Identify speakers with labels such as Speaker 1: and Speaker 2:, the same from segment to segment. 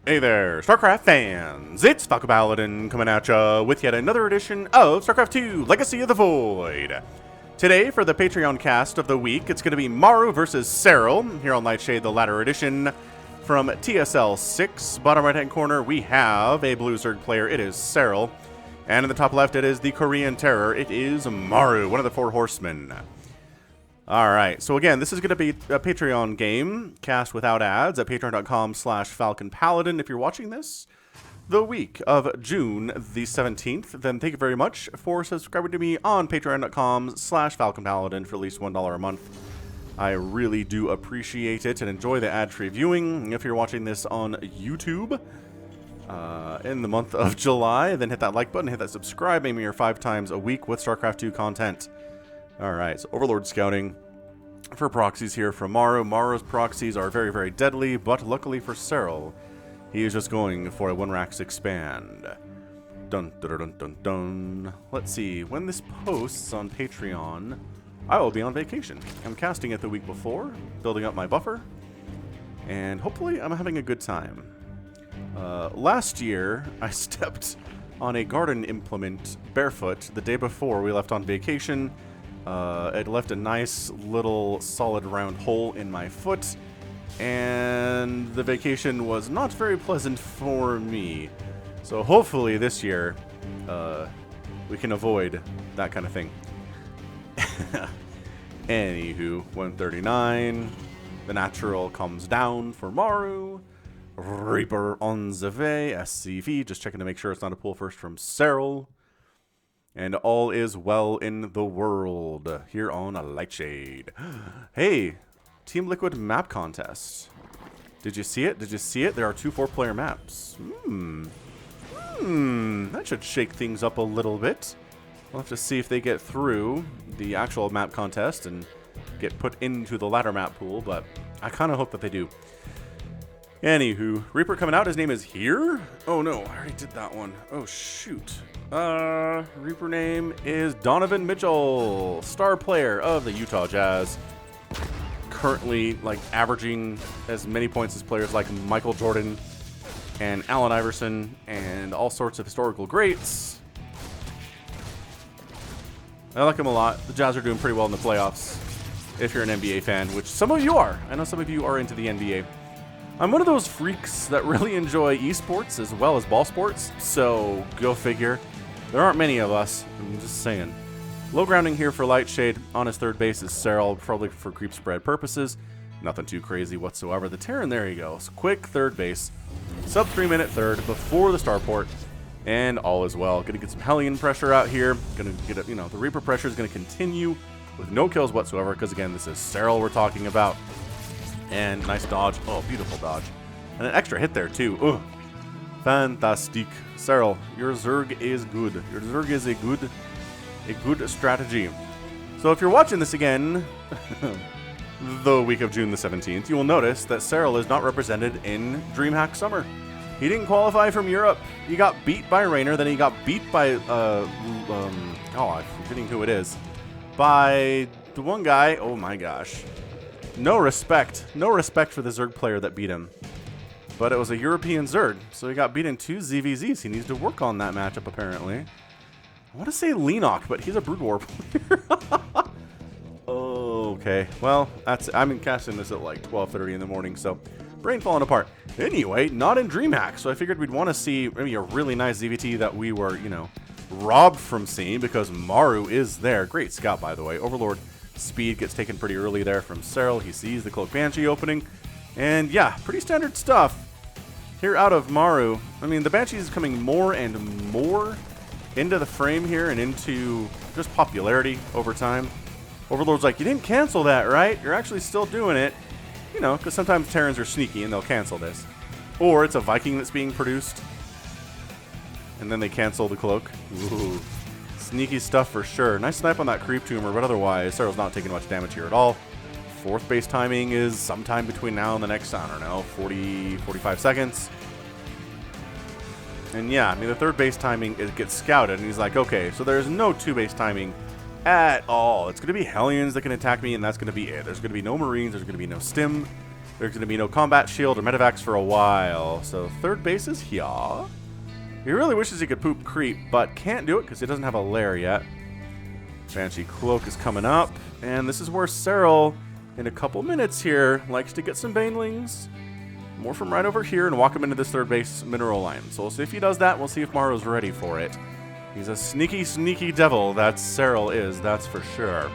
Speaker 1: Hey there, StarCraft fans! It's Falcon Paladin coming at ya with yet another edition of StarCraft 2 Legacy of the Void. Today, for the Patreon cast of the week, it's going to be Maru versus Serral here on Lightshade, the latter edition. From TSL 6, bottom right hand corner, we have a blue Zerg player. It is Serral. And in the top left, it is the Korean Terror. It is Maru, one of the four horsemen. Alright, so again, this is going to be a Patreon game, cast without ads, at patreon.com/FalconPaladin. If you're watching this the week of June the 17th, then thank you very much for subscribing to me on patreon.com/FalconPaladin for at least $1 a month. I really do appreciate it and enjoy the ad-free viewing. If you're watching this on YouTube in the month of July, then hit that like button, hit that subscribe, aim here 5 times a week with StarCraft 2 content. Alright, so Overlord scouting for proxies here from Maru. Maru's proxies are very, very deadly, but luckily for Serral, he is just going for a 1-rack expand. Dun dun dun dun dun. Let's see, when this posts on Patreon, I will be on vacation. I'm casting it the week before, building up my buffer, and hopefully I'm having a good time. Last year, I stepped on a garden implement barefoot the day before we left on vacation. It left a nice little solid round hole in my foot, and the vacation was not very pleasant for me. So hopefully this year, we can avoid that kind of thing. Anywho, 139, the natural comes down for Maru. Reaper on the way, SCV, just checking to make sure it's not a pull first from Serral. And all is well in the world here on a Lightshade. Hey, Team Liquid map contest. Did you see it? Did you see it? There are 2 4-player maps. That should shake things up a little bit. We'll have to see if they get through the actual map contest and get put into the ladder map pool, but I kind of hope that they do. Anywho, Reaper coming out. His name is here? Oh no, I already did that one. Oh shoot. Reaper name is Donovan Mitchell, star player of the Utah Jazz. Currently, like, averaging as many points as players like Michael Jordan and Allen Iverson and all sorts of historical greats. I like him a lot. The Jazz are doing pretty well in the playoffs, if you're an NBA fan, which some of you are. I know some of you are into the NBA. I'm one of those freaks that really enjoy esports as well as ball sports, so go figure. There aren't many of us, I'm just saying. Low grounding here for Lightshade. On his third base is Serral, probably for creep spread purposes. Nothing too crazy whatsoever. The Terran, there he goes. Quick third base. Sub 3-minute third before the starport. And all is well. Gonna get some Hellion pressure out here. Gonna get it, the Reaper pressure is gonna continue with no kills whatsoever, because again, this is Serral we're talking about. And nice dodge. Oh, beautiful dodge. And an extra hit there, too. Ugh. Fantastic. Serral, your Zerg is good. Your Zerg is a good strategy. So if you're watching this again, the week of June the 17th, you will notice that Serral is not represented in DreamHack Summer. He didn't qualify from Europe. He got beat by Rainer, then he got beat by, I'm forgetting who it is. By the one guy, oh my gosh. No respect for the Zerg player that beat him. But it was a European Zerg, so he got beat in 2 ZVZs. He needs to work on that matchup, apparently. I want to say Lenok, but he's a Brood War player. Okay, well, I'm casting this at like 12:30 in the morning, so brain falling apart. Anyway, not in DreamHack, so I figured we'd want to see maybe a really nice ZVT that we were, robbed from seeing, because Maru is there. Great scout, by the way. Overlord speed gets taken pretty early there from Serral. He sees the Cloak Banshee opening. And yeah, pretty standard stuff here out of Maru. I mean, the Banshee is coming more and more into the frame here and into just popularity over time. Overlord's like, you didn't cancel that, right? You're actually still doing it. Because sometimes Terrans are sneaky and they'll cancel this. Or it's a Viking that's being produced, and then they cancel the Cloak. Ooh. Sneaky stuff for sure. Nice snipe on that creep tumor, but otherwise, Serral's not taking much damage here at all. 4th base timing is sometime between now and the next, 40, 45 seconds. And yeah, I mean, the 3rd base timing, it gets scouted, and he's like, okay, so there's no 2 base timing at all. It's going to be Hellions that can attack me, and that's going to be it. There's going to be no Marines, there's going to be no Stim. There's going to be no combat shield or medevacs for a while. So third base is here. He really wishes he could poop creep, but can't do it because he doesn't have a lair yet. Banshee Cloak is coming up, and this is where Serral, in a couple minutes here, likes to get some banelings. More from right over here and walk him into this third base mineral line. So we'll see if he does that. We'll see if Maru's ready for it. He's a sneaky, sneaky devil, that Serral is, that's for sure.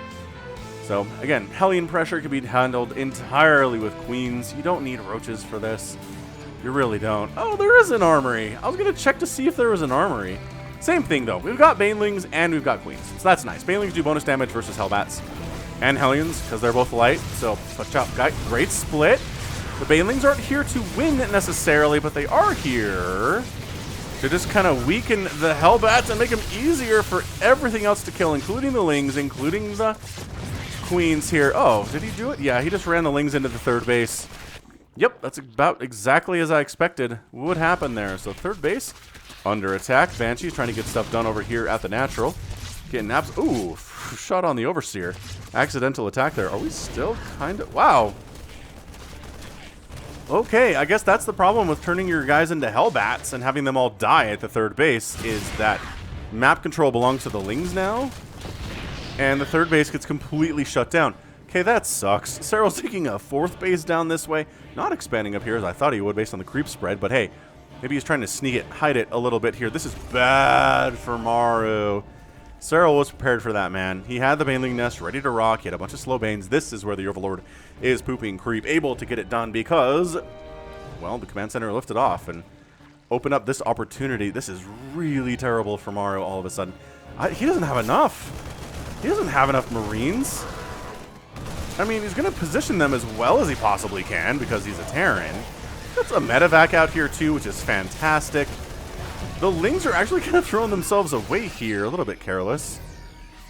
Speaker 1: So, again, Hellion pressure can be handled entirely with queens. You don't need roaches for this. You really don't. Oh, there is an armory. I was going to check to see if there was an armory. Same thing, though. We've got banelings and we've got queens. So that's nice. Banelings do bonus damage versus Hellbats. And Hellions, because they're both light. So, watch out. Great split. The banelings aren't here to win necessarily, but they are here to just kind of weaken the Hellbats and make them easier for everything else to kill, including the lings, including the queens here. Oh, did he do it? Yeah, he just ran the lings into the third base. Yep, that's about exactly as I expected would happen there. So third base, under attack. Banshee's trying to get stuff done over here at the natural. Getting naps. Ooh, shot on the Overseer. Accidental attack there. Are we still kind of... Wow. Okay, I guess that's the problem with turning your guys into Hellbats and having them all die at the third base, is that map control belongs to the lings now, and the third base gets completely shut down. Okay, that sucks. Serral's taking a fourth base down this way, not expanding up here as I thought he would based on the creep spread, but hey, maybe he's trying to sneak it, hide it a little bit here. This is bad for Maru. Serral was prepared for that, man. He had the Baneling Nest ready to rock. He had a bunch of slow banes. This is where the Overlord is pooping creep, able to get it done because, well, the command center lifted off and opened up this opportunity. This is really terrible for Maru all of a sudden. He doesn't have enough. He doesn't have enough Marines. I mean, he's going to position them as well as he possibly can because he's a Terran. That's a medevac out here too, which is fantastic. The lings are actually kind of throwing themselves away here, a little bit careless.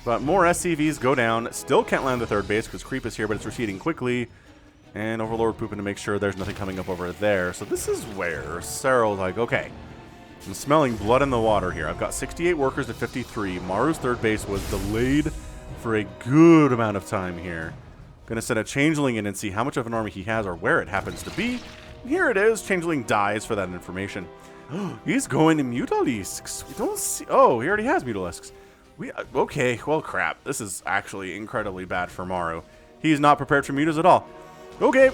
Speaker 1: But more SCVs go down. Still can't land the third base because creep is here, but it's receding quickly. And Overlord pooping to make sure there's nothing coming up over there. So this is where Serral's like, okay, I'm smelling blood in the water here. I've got 68 workers to 53. Maru's third base was delayed for a good amount of time here. Gonna send a Changeling in and see how much of an army he has or where it happens to be. And here it is. Changeling dies for that information. He's going to Mutalisks. We don't see... Oh, he already has Mutalisks. Okay, well, crap. This is actually incredibly bad for Maru. He's not prepared for mutas at all. Okay,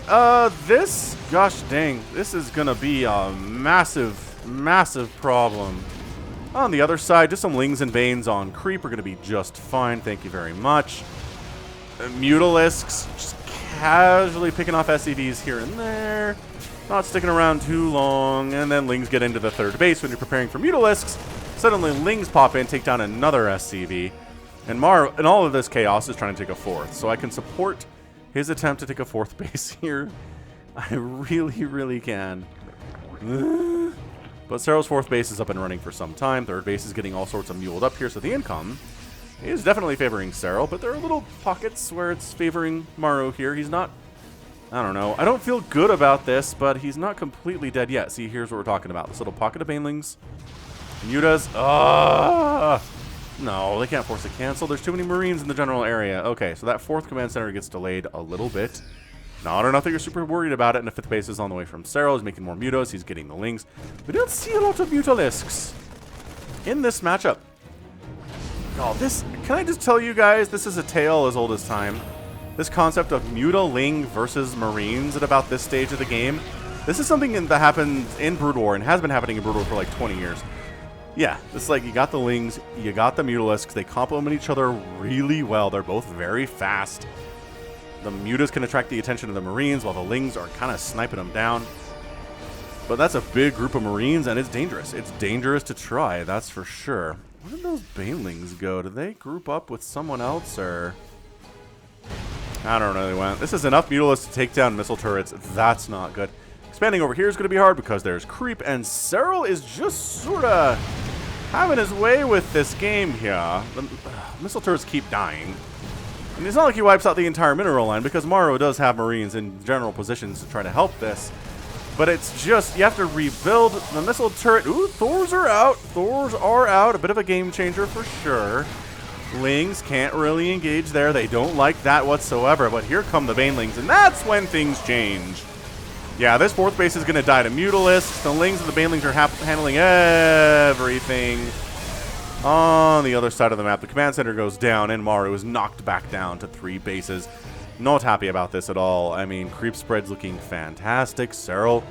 Speaker 1: this... Gosh dang. This is going to be a massive, massive problem. On the other side, just some Lings and Banes on creep are going to be just fine. Thank you very much. Mutalisks just casually picking off SCVs here and there. Not sticking around too long, and then Lings get into the third base when you're preparing for Mutalisks. Suddenly Lings pop in, take down another SCV, and Maru, in all of this chaos, is trying to take a fourth. So I can support his attempt to take a fourth base here. I really, really can. But Serral's fourth base is up and running for some time. Third base is getting all sorts of muled up here, so the income is definitely favoring Serral, but there are little pockets where it's favoring Maru here. He's not... I don't know. I don't feel good about this, but he's not completely dead yet. See, here's what we're talking about. This little pocket of Banelings. Mutas. No, they can't force a cancel. There's too many Marines in the general area. Okay, so that fourth command center gets delayed a little bit. Not enough that you're super worried about it, and the fifth base is on the way from Serral. He's making more Mutas. He's getting the Lings. We don't see a lot of Mutalisks in this matchup. Oh, this... Can I just tell you guys, this is a tale as old as time. This concept of Mutaling versus Marines at about this stage of the game. This is something that happened in Brood War and has been happening in Brood War for like 20 years. Yeah, it's like you got the Lings, you got the Mutalisks. They complement each other really well. They're both very fast. The Mutas can attract the attention of the Marines while the Lings are kind of sniping them down. But that's a big group of Marines and it's dangerous. It's dangerous to try, that's for sure. Where did those Banelings go? Did they group up with someone else or... I don't know, they went. This is enough Mutalisks to take down missile turrets. That's not good. Expanding over here is going to be hard because there's creep, and Serral is just sort of having his way with this game here. The missile turrets keep dying. And it's not like he wipes out the entire mineral line because Maru does have Marines in general positions to try to help this. But it's just, you have to rebuild the missile turret. Ooh, Thors are out. Thors are out. A bit of a game changer for sure. Lings can't really engage there. They don't like that whatsoever. But here come the Banelings, and that's when things change. Yeah, this fourth base is going to die to Mutalisks. The Lings and the Banelings are handling everything. On the other side of the map, the command center goes down, and Maru is knocked back down to 3 bases. Not happy about this at all. I mean, creep spread's looking fantastic. Serral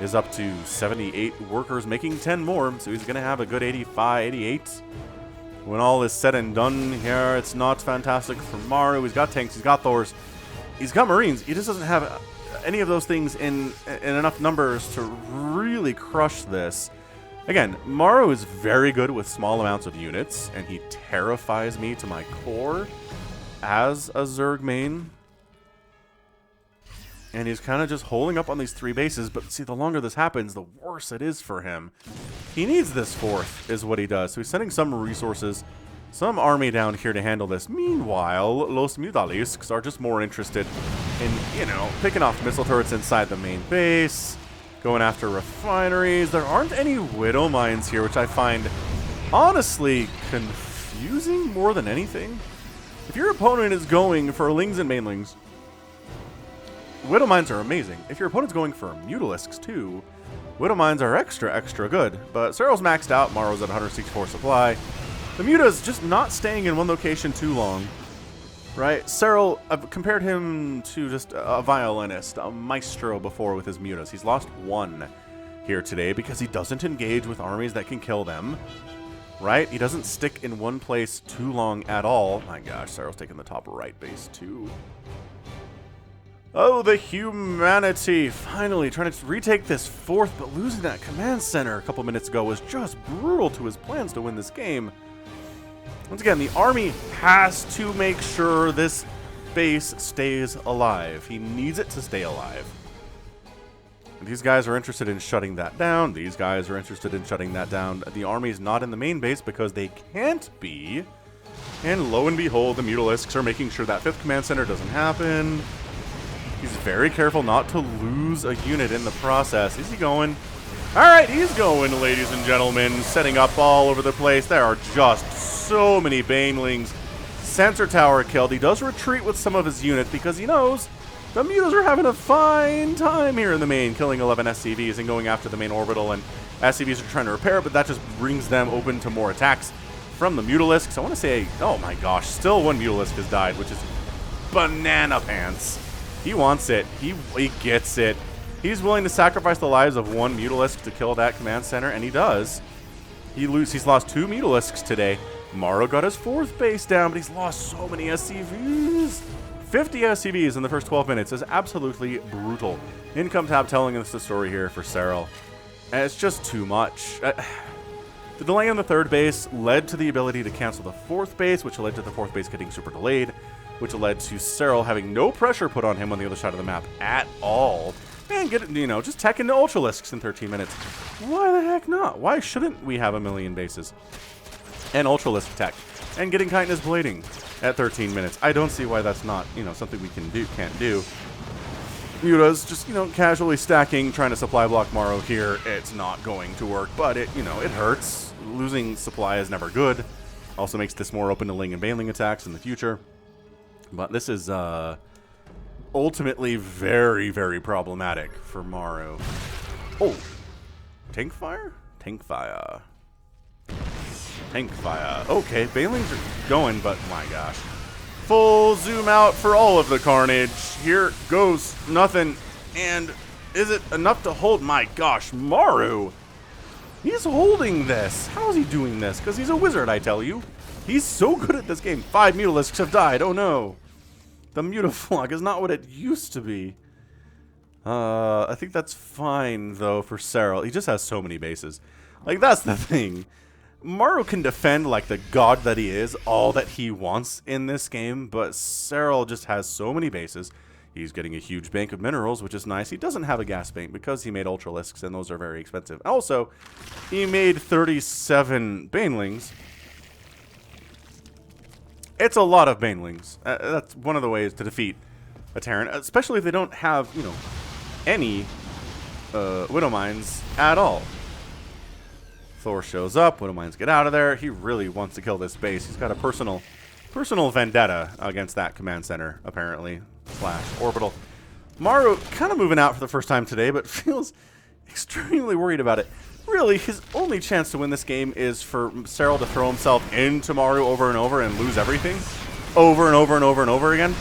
Speaker 1: is up to 78 workers, making 10 more, so he's going to have a good 85, 88. When all is said and done here, it's not fantastic for Maru. He's got tanks, he's got Thors, he's got Marines. He just doesn't have any of those things in enough numbers to really crush this. Again, Maru is very good with small amounts of units, and he terrifies me to my core as a Zerg main. And he's kind of just holding up on these 3 bases, but see, the longer this happens, the worse it is for him. He needs this fourth, is what he does. So he's sending some resources, some army down here to handle this. Meanwhile, Los Mutalisks are just more interested in, you know, picking off missile turrets inside the main base, going after refineries. There aren't any Widow Mines here, which I find honestly confusing more than anything. If your opponent is going for Lings and Banelings, Widow Mines are amazing. If your opponent's going for Mutalisks too, Widow Mines are extra good. But Serral's maxed out, Maru's at 164 supply. The Muta's just not staying in one location too long, right? Serral, I've compared him to just a violinist, a maestro before with his Mutas. He's lost 1 here today because he doesn't engage with armies that can kill them, right? He doesn't stick in one place too long at all. My gosh, Serral's taking the top right base too. Oh, the humanity! Finally, trying to retake this fourth, but losing that command center a couple minutes ago was just brutal to his plans to win this game. Once again, the army has to make sure this base stays alive. He needs it to stay alive. And these guys are interested in shutting that down. These guys are interested in shutting that down. The army's not in the main base because they can't be. And lo and behold, the Mutalisks are making sure that 5th command center doesn't happen. He's very careful not to lose a unit in the process. Is he going? All right, he's going, ladies and gentlemen. Setting up all over the place. There are just so many Banelings. Sensor tower killed. He does retreat with some of his units because he knows the Mutas are having a fine time here in the main, killing 11 SCVs and going after the main orbital. And SCVs are trying to repair, but that just brings them open to more attacks from the Mutalisks. I want to say, oh my gosh, still 1 Mutalisk has died, which is banana pants. He wants it. He gets it. He's willing to sacrifice the lives of 1 Mutalisk to kill that command center, and he does. He's lost 2 Mutalisks today. Maru got his 4th base down, but he's lost so many SCVs. 50 SCVs in the first 12 minutes is absolutely brutal. Income tab telling us the story here for Serral. And it's just too much. The delay on the 3rd base led to the ability to cancel the 4th base, which led to the 4th base getting super delayed, which led to Serral having no pressure put on him on the other side of the map at all. And get, you know, just tech into Ultralisks in 13 minutes. Why the heck not? Why shouldn't we have a million bases? And Ultralisk tech. And getting Chitinous Blading at 13 minutes. I don't see why that's not, you know, something we can't do. Muta's just, you know, casually stacking, trying to supply block Maru here. It's not going to work, but it, you know, it hurts. Losing supply is never good. Also makes this more open to Ling and Baneling attacks in the future. But this is ultimately very, very problematic for Maru. Oh, tank fire? Tank fire. Tank fire. Okay, Banelings are going, but my gosh. Full zoom out for all of the carnage. Here goes nothing. And is it enough to hold? My gosh, Maru. He's holding this. How is he doing this? Because he's a wizard, I tell you. He's so good at this game. 5 Mutalisks have died. Oh no. The Mutaflog is not what it used to be. I think that's fine, though, for Serral. He just has so many bases. Like, that's the thing. Maru can defend, like the god that he is, all that he wants in this game, but Serral just has so many bases. He's getting a huge bank of minerals, which is nice. He doesn't have a gas bank because he made Ultralisks, and those are very expensive. Also, he made 37 Banelings. It's a lot of Banelings. That's one of the ways to defeat a Terran, especially if they don't have, you know, any Widow Mines at all. Thor shows up. Widow Mines get out of there. He really wants to kill this base. He's got a personal vendetta against that command center, apparently, / orbital. Maru kind of moving out for the first time today, but feels extremely worried about it. Really, his only chance to win this game is for Serral to throw himself into Maru over and over and lose everything. Over and over and over and over again.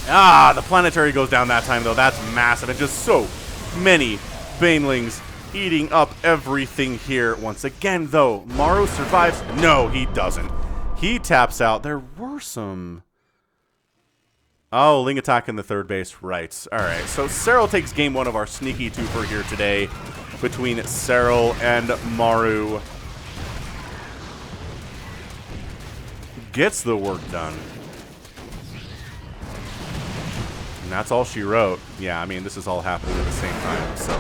Speaker 1: Ah, the planetary goes down that time, though. That's massive. And just so many banelings eating up everything here. Once again, though, Maru survives. No, he doesn't. He taps out. There were some... Oh, Ling attack in the third base. Right. All right. So Serral takes game one of our sneaky twofer here today between Serral and Maru. Gets the work done. And that's all she wrote. Yeah, I mean, this is all happening at the same time. So,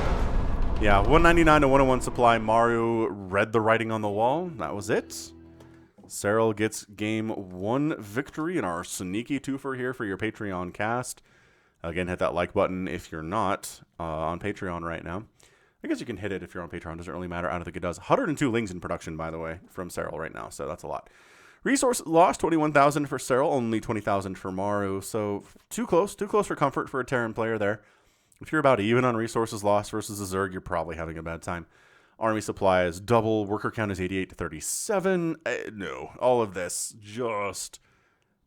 Speaker 1: yeah, 199 to 101 supply. Maru read the writing on the wall. That was it. Serral gets game one victory in our sneaky twofer here for your Patreon cast. Again, hit that like button if you're not on Patreon right now. I guess you can hit it if you're on Patreon. Doesn't really matter. I don't think it does. 102 lings in production, by the way, from Serral right now. So that's a lot. Resource lost, 21,000 for Serral, only 20,000 for Maru. So too close for comfort for a Terran player there. If you're about even on resources lost versus a Zerg, you're probably having a bad time. Army supply is double. Worker count is 88 to 37. No, all of this just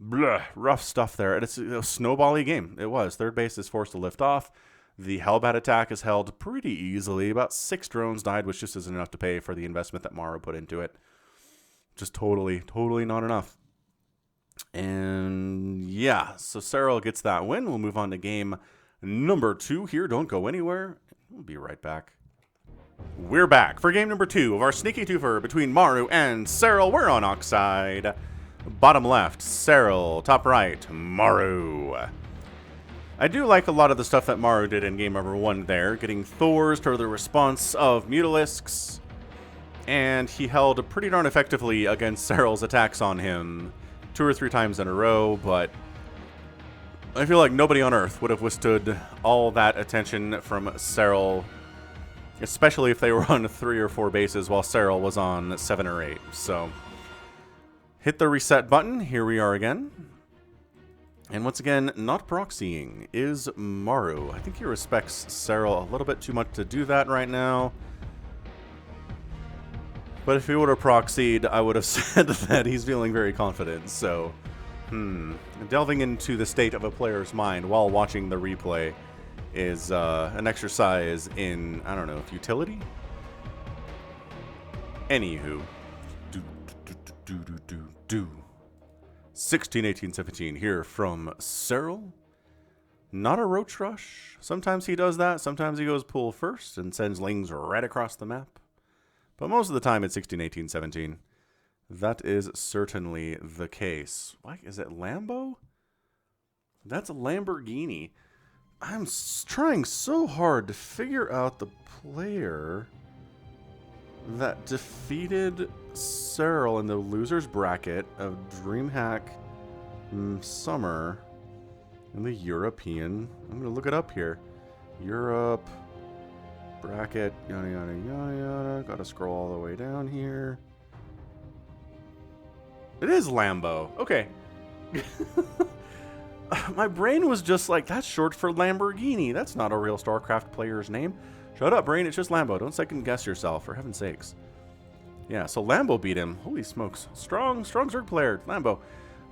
Speaker 1: rough stuff there. And it's a snowbally game. It was. Third base is forced to lift off. The Hellbat attack is held pretty easily. About 6 drones died, which just isn't enough to pay for the investment that Maru put into it. Just totally not enough. And yeah, so Serral gets that win. We'll move on to game number 2 here. Don't go anywhere. We'll be right back. We're back for game number 2 of our sneaky twofer between Maru and Serral. We're on Oxide. Bottom left, Serral. Top right, Maru. I do like a lot of the stuff that Maru did in game number 1 there. Getting Thors to the response of Mutalisks. And he held pretty darn effectively against Serral's attacks on him 2 or 3 times in a row, but I feel like nobody on Earth would have withstood all that attention from Serral, especially if they were on 3 or 4 bases while Serral was on 7 or 8. So, hit the reset button. Here we are again. And once again, not proxying is Maru. I think he respects Serral a little bit too much to do that right now. But if he would have proxied, I would have said that he's feeling very confident. So, delving into the state of a player's mind while watching the replay is an exercise in, I don't know, futility? Anywho. 16, 18, 17 here from Serral. Not a roach rush. Sometimes he does that. Sometimes he goes pool first and sends lings right across the map. But most of the time it's 16, 18, 17. That is certainly the case. Why is it Lambo? That's a Lamborghini. I'm trying so hard to figure out the player that defeated Serral in the loser's bracket of DreamHack Summer in the European. I'm going to look it up here. Europe bracket, yada yada yada yada. Gotta scroll all the way down here. It is Lambo. Okay. My brain was just like, that's short for Lamborghini. That's not a real StarCraft player's name. Shut up, brain. It's just Lambo. Don't second guess yourself, for heaven's sakes. Yeah, so Lambo beat him. Holy smokes. Strong Zerg player. Lambo.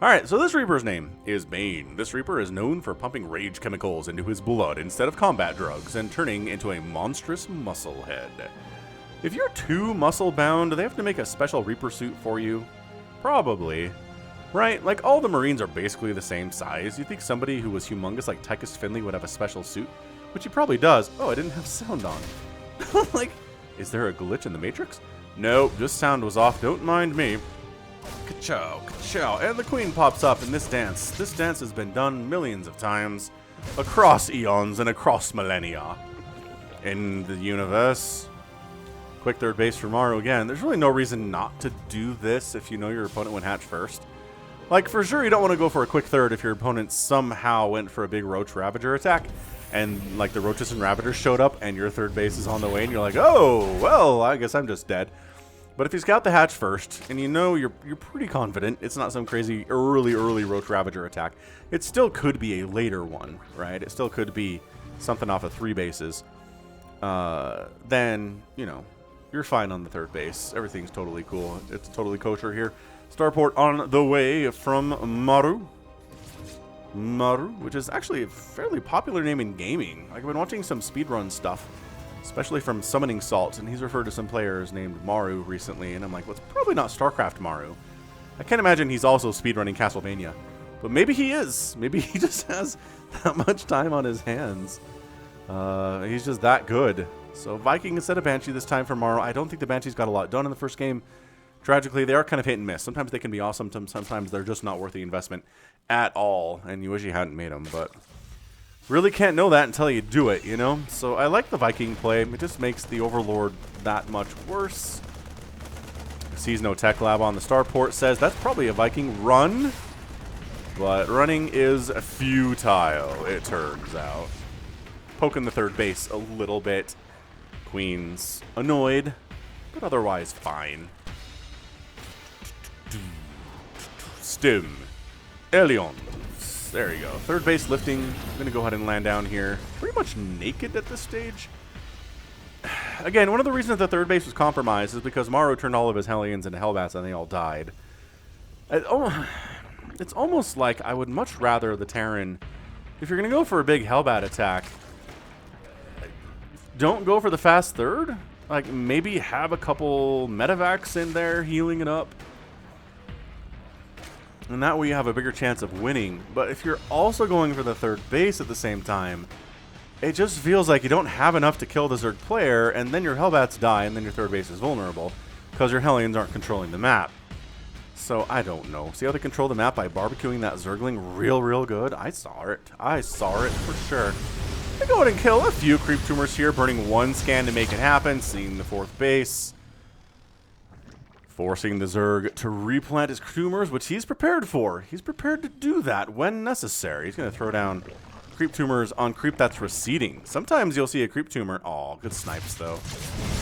Speaker 1: Alright, so this Reaper's name is Bane. This Reaper is known for pumping rage chemicals into his blood instead of combat drugs and turning into a monstrous muscle head. If you're too muscle bound, do they have to make a special Reaper suit for you? Probably. Right? Like, all the Marines are basically the same size. You think somebody who was humongous like Tychus Finley would have a special suit? Which he probably does. Oh, I didn't have sound on. Like, is there a glitch in the Matrix? No, just sound was off. Don't mind me. Ka-chow, ka-chow. And the Queen pops up in this dance. This dance has been done millions of times across eons and across millennia in the universe. Quick third base for Maru again. There's really no reason not to do this if you know your opponent went hatch first. Like, for sure, you don't want to go for a quick third if your opponent somehow went for a big Roach Ravager attack, and, like, the Roaches and Ravagers showed up, and your third base is on the way, and you're like, oh, well, I guess I'm just dead. But if you scout the hatch first, and you know you're pretty confident, it's not some crazy early Roach Ravager attack, it still could be a later one, right? It still could be something off of 3 bases, then, you know, you're fine on the 3rd base. Everything's totally cool. It's totally kosher here. Starport on the way from Maru. Maru, which is actually a fairly popular name in gaming. Like, I've been watching some speedrun stuff, especially from Summoning Salt, and he's referred to some players named Maru recently, and I'm like, well, it's probably not StarCraft Maru. I can't imagine he's also speedrunning Castlevania. But maybe he is. Maybe he just has that much time on his hands. He's just that good. So Viking instead of Banshee this time for Maru. I don't think the Banshee's got a lot done in the first game. Tragically, they are kind of hit and miss. Sometimes they can be awesome. Sometimes they're just not worth the investment at all. And you wish you hadn't made them. But really can't know that until you do it, you know? So I like the Viking play. It just makes the Overlord that much worse. Sees no tech lab on the starport. Says that's probably a Viking run. But running is futile, it turns out. Poking the 3rd base a little bit. Queen's annoyed, but otherwise fine. Stim. Elion. There you go. 3rd base lifting. I'm going to go ahead and land down here. Pretty much naked at this stage. Again, one of the reasons the 3rd base was compromised is because Maru turned all of his Hellions into Hellbats and they all died. It's almost like I would much rather the Terran, if you're going to go for a big Hellbat attack, don't go for the fast 3rd. Like, maybe have a couple Medivacs in there healing it up. And that way you have a bigger chance of winning. But if you're also going for the 3rd base at the same time, it just feels like you don't have enough to kill the Zerg player, and then your Hellbats die, and then your 3rd base is vulnerable, because your Hellions aren't controlling the map. So, I don't know. See how they control the map by barbecuing that Zergling real good? I saw it. I saw it for sure. They go ahead and kill a few creep tumors here, burning 1 scan to make it happen, seeing the 4th base. Forcing the Zerg to replant his tumors, which he's prepared for. He's prepared to do that when necessary. He's going to throw down creep tumors on creep that's receding. Sometimes you'll see a creep tumor. Oh, good snipes, though.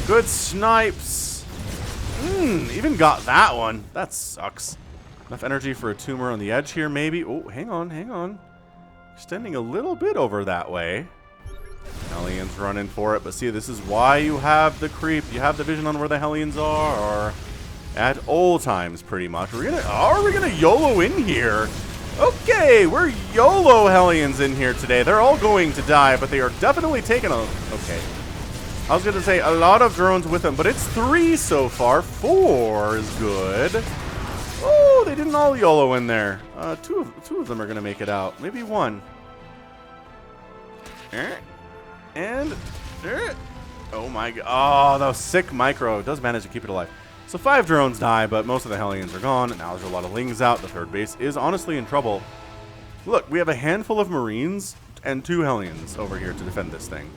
Speaker 1: Good snipes. Even got that one. That sucks. Enough energy for a tumor on the edge here, maybe. Oh, hang on. Extending a little bit over that way. Hellions running for it, but see, this is why you have the creep. You have the vision on where the Hellions are at all times, pretty much. Are we gonna YOLO in here? Okay, we're YOLO Hellions in here today. They're all going to die, but they are definitely taking a... Okay. I was gonna say a lot of drones with them, but it's 3 so far. 4 is good. Oh, they didn't all YOLO in there. Two of them are gonna make it out. Maybe 1. Oh my god. Oh, that was sick micro. It does manage to keep it alive. So 5 drones die, but most of the Hellions are gone. Now there's a lot of Lings out. The 3rd base is honestly in trouble. Look, we have a handful of Marines and 2 Hellions over here to defend this thing.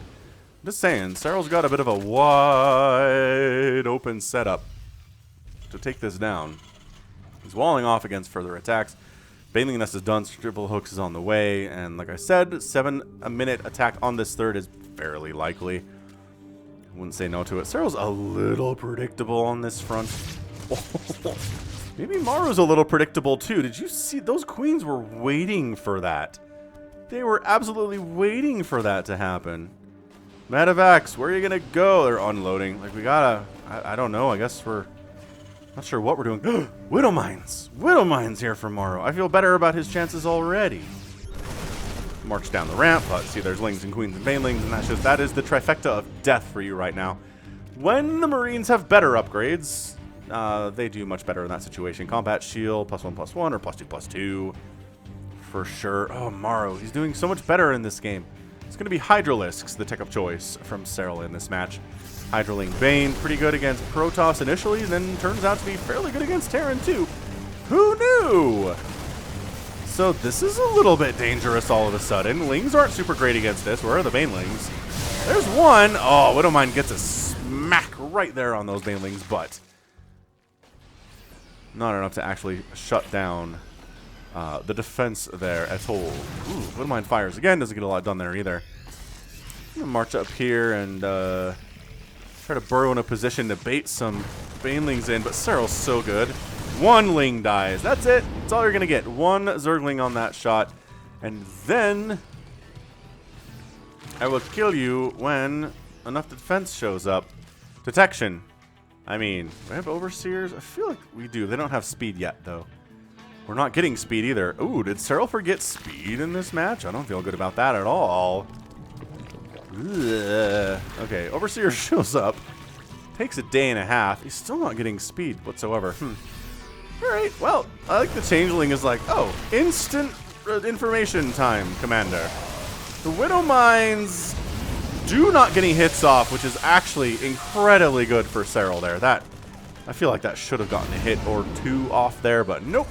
Speaker 1: I'm just saying, Serral's got a bit of a wide open setup to take this down. He's walling off against further attacks. Baneling Nest is done, Triple Hooks is on the way, and like I said, 7 a minute attack on this 3rd is fairly likely. Wouldn't say no to it. Serral's a little predictable on this front. Maybe Maru's a little predictable too. Did you see? Those queens were waiting for that. They were absolutely waiting for that to happen. Medivacs, where are you gonna go? They're unloading. Like, we gotta... I don't know. I guess we're... Not sure what we're doing. Widow Mines! Widow Mines here for Maru. I feel better about his chances already. March down the ramp, but see, there's Lings and Queens and Banelings, and that is the trifecta of death for you right now. When the Marines have better upgrades, they do much better in that situation. Combat Shield, +1/+1, or +2/+2. For sure. Oh, Maru, he's doing so much better in this game. It's going to be Hydralisks, the tech of choice from Serral in this match. Hydraling Bane, pretty good against Protoss initially, and then turns out to be fairly good against Terran too. Who knew? So this is a little bit dangerous all of a sudden. Lings aren't super great against this. Where are the Banelings? There's one. Oh, Widowmine gets a smack right there on those Banelings, but not enough to actually shut down the defense there at all. Ooh, Widowmine fires again. Doesn't get a lot done there either. I'm gonna march up here and try to burrow in a position to bait some Banelings in, but Serral's so good. 1 Ling dies. That's it. That's all you're going to get. 1 Zergling on that shot. And then I will kill you when enough defense shows up. Detection. I mean, do we have overseers? I feel like we do. They don't have speed yet, though. We're not getting speed either. Ooh, did Serral forget speed in this match? I don't feel good about that at all. Ugh. Okay, overseer shows up. Takes a day and a half. He's still not getting speed whatsoever. Alright, well, I like the changeling is like, oh, instant information time, Commander. The Widow Mines do not get any hits off, which is actually incredibly good for Serral there. I feel like that should have gotten a hit or two off there, but nope.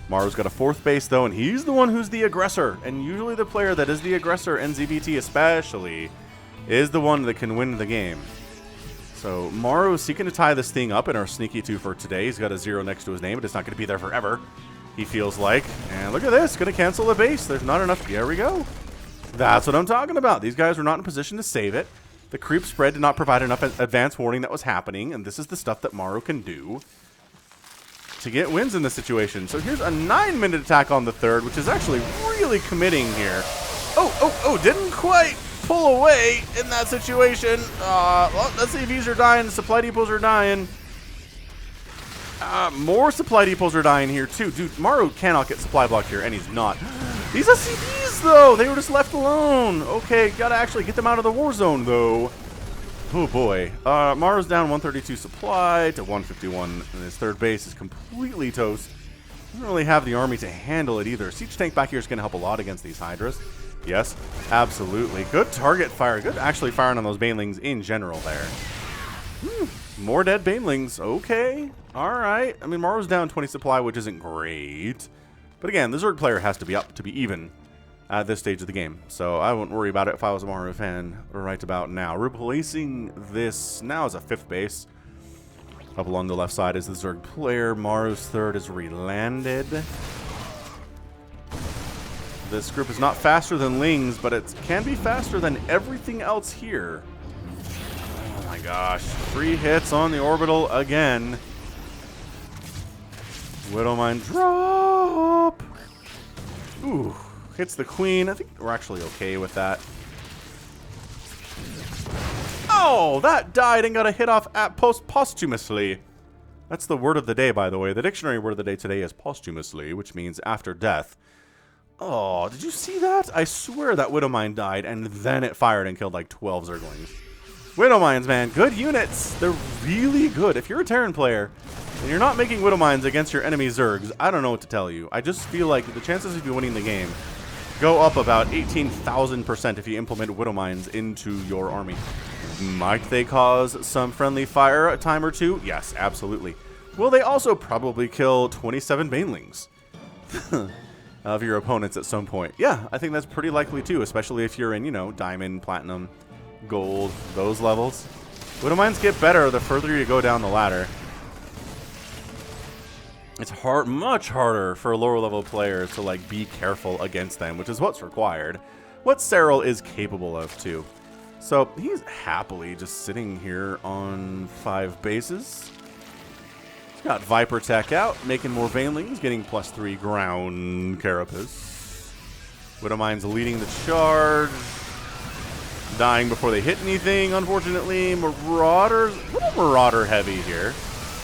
Speaker 1: Maru's got a 4th base, though, and he's the one who's the aggressor. And usually the player that is the aggressor, in ZVT especially, is the one that can win the game. So Maru is seeking to tie this thing up in our sneaky 2 for today. He's got a 0 next to his name, but it's not going to be there forever, he feels like. And look at this, going to cancel the base. There's not enough. There we go. That's what I'm talking about. These guys were not in a position to save it. The creep spread did not provide enough advance warning that was happening, and this is the stuff that Maru can do to get wins in this situation. So here's a 9-minute attack on the 3rd, which is actually really committing here. Oh, didn't quite pull away in that situation. Well, let's see if these are dying. Supply depots are dying. More supply depots are dying here, too. Dude, Maru cannot get supply blocked here, and he's not. These SCVs, though, they were just left alone. Okay, gotta actually get them out of the war zone, though. Oh, boy. Maru's down 132 supply to 151, and his 3rd base is completely toast. Doesn't really have the army to handle it either. Siege tank back here is going to help a lot against these Hydras. Yes, absolutely. Good target fire. Good actually firing on those Banelings in general there. More dead Banelings. Okay. All right. I mean, Maru's down 20 supply, which isn't great. But again, the Zerg player has to be up to be even at this stage of the game. So I wouldn't worry about it if I was a Maru fan right about now. Replacing this now as a 5th base. Up along the left side is the Zerg player. Maru's 3rd is relanded. This group is not faster than Lings, but it can be faster than everything else here. Oh my gosh. 3 hits on the orbital again. Widowmine drop. Ooh. Hits the queen. I think we're actually okay with that. Oh, that died and got a hit off at posthumously. That's the word of the day, by the way. The dictionary word of the day today is posthumously, which means after death. Oh, did you see that? I swear that Widowmine died, and then it fired and killed like 12 Zerglings. Widowmines, man. Good units. They're really good. If you're a Terran player, and you're not making Widowmines against your enemy Zergs, I don't know what to tell you. I just feel like the chances of you winning the game go up about 18,000% if you implement Widowmines into your army. Might they cause some friendly fire a time or two? Yes, absolutely. Will they also probably kill 27 Banelings of your opponents at some point? Yeah, I think that's pretty likely too, especially if you're in, you know, diamond, platinum, gold, those levels. Widowmines get better the further you go down the ladder. It's much harder for lower level players to like be careful against them, which is what's required. What Serral is capable of too. So he's happily just sitting here on 5 bases. He's got Viper Tech out, making more Banelings, getting +3 ground carapace. Widowmine's leading the charge. Dying before they hit anything, unfortunately. Marauders, a little Marauder heavy here.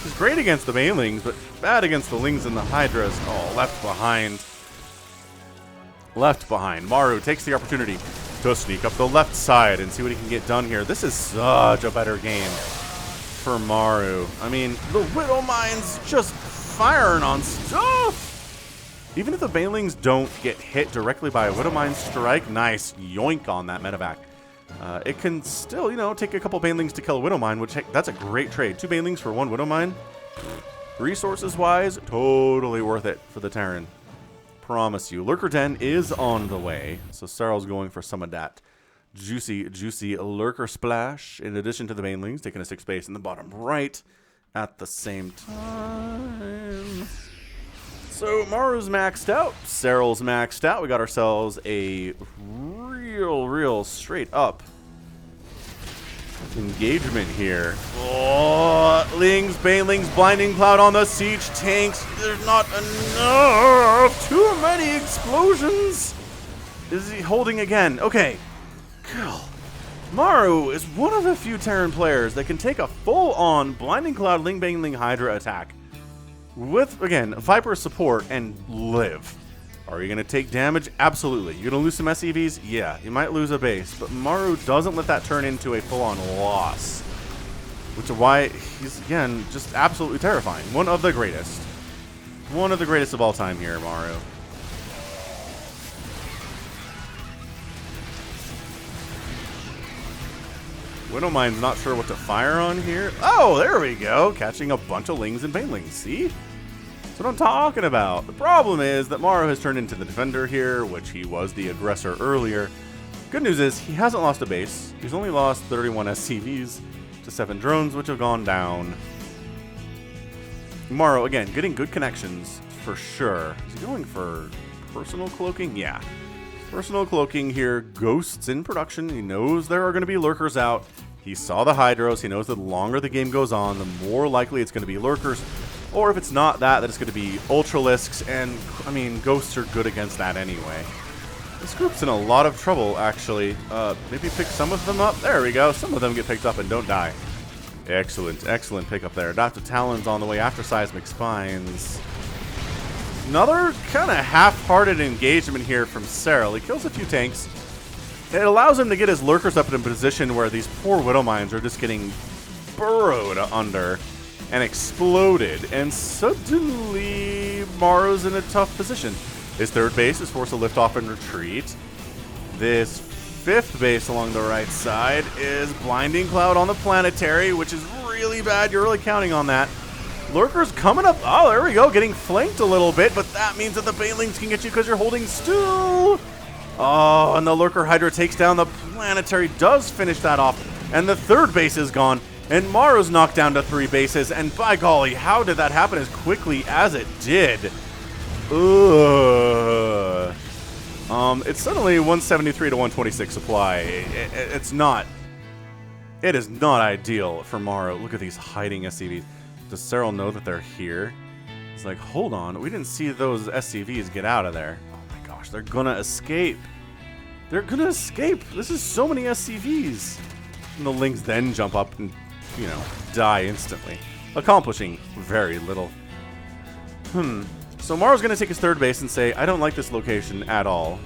Speaker 1: He's great against the Banelings, but bad against the Lings and the Hydras. Oh, left behind. Left behind. Maru takes the opportunity to sneak up the left side and see what he can get done here. This is such a better game for Maru. I mean, the Widowmine's just firing on stuff. Even if the Banelings don't get hit directly by a Widowmine strike, nice yoink on that medevac. It can still, you know, take a couple Banelings to kill a Widowmine, which, that's a great trade. 2 Banelings for 1 Widowmine. Resources-wise, totally worth it for the Terran. Promise you. Lurker Den is on the way, so Serral's going for some of that juicy, juicy Lurker Splash, in addition to the Banelings, taking a 6 base in the bottom right at the same time. So Maru's maxed out, Serral's maxed out. We got ourselves a real straight up engagement here. Oh, Lings, Banelings, Blinding Cloud on the siege tanks. There's not enough. Too many explosions. Is he holding again? Okay. Maru is one of the few Terran players that can take a full-on Blinding Cloud Ling Bang Ling Hydra attack with, again, Viper support and live. Are you going to take damage? Absolutely. You're going to lose some SCVs? Yeah, you might lose a base, but Maru doesn't let that turn into a full-on loss, which is why he's, again, just absolutely terrifying. One of the greatest. One of the greatest of all time here, Maru. Widowmine's not sure what to fire on here. Oh, there we go. Catching a bunch of Lings and Banelings. See? That's what I'm talking about. The problem is that Maru has turned into the defender here, which he was the aggressor earlier. Good news is he hasn't lost a base. He's only lost 31 SCVs to 7 drones, which have gone down. Maru, again, getting good connections for sure. Is he going for personal cloaking? Yeah. Personal cloaking here, ghosts in production. He knows there are going to be lurkers out. He saw the hydros. He knows that the longer the game goes on, the more likely it's going to be lurkers. Or if it's not that, that it's going to be ultralisks. And, I mean, ghosts are good against that anyway. This group's in a lot of trouble, actually. Maybe pick some of them up. There we go. Some of them get picked up and don't die. Excellent, excellent pickup there. Adaptive Talons on the way after Seismic Spines. Another kind of half-hearted engagement here from Serral. He kills a few tanks. It allows him to get his lurkers up in a position where these poor Widowmines are just getting burrowed under and exploded. And suddenly, Maru's in a tough position. His third base is forced to lift off and retreat. This fifth base along the right side is Blinding Cloud on the Planetary, which is really bad. You're really counting on that. Lurkers coming up. Oh, there we go. Getting flanked a little bit, but that means that the Banelings can get you because you're holding still. Oh, and the Lurker Hydra takes down the Planetary, does finish that off, and the third base is gone, and Maru's knocked down to 3 bases, and by golly, how did that happen as quickly as it did? Ugh. It's suddenly 173 to 126 supply. It's not. It is not ideal for Maru. Look at these hiding SCVs. Does Serral know that they're here? It's like, hold on, we didn't see those SCVs get out of there. Oh my gosh, they're gonna escape. They're gonna escape. This is so many SCVs. And the Lings then jump up and, you know, die instantly, accomplishing very little. So Maru's gonna take his third base and say, I don't like this location at all.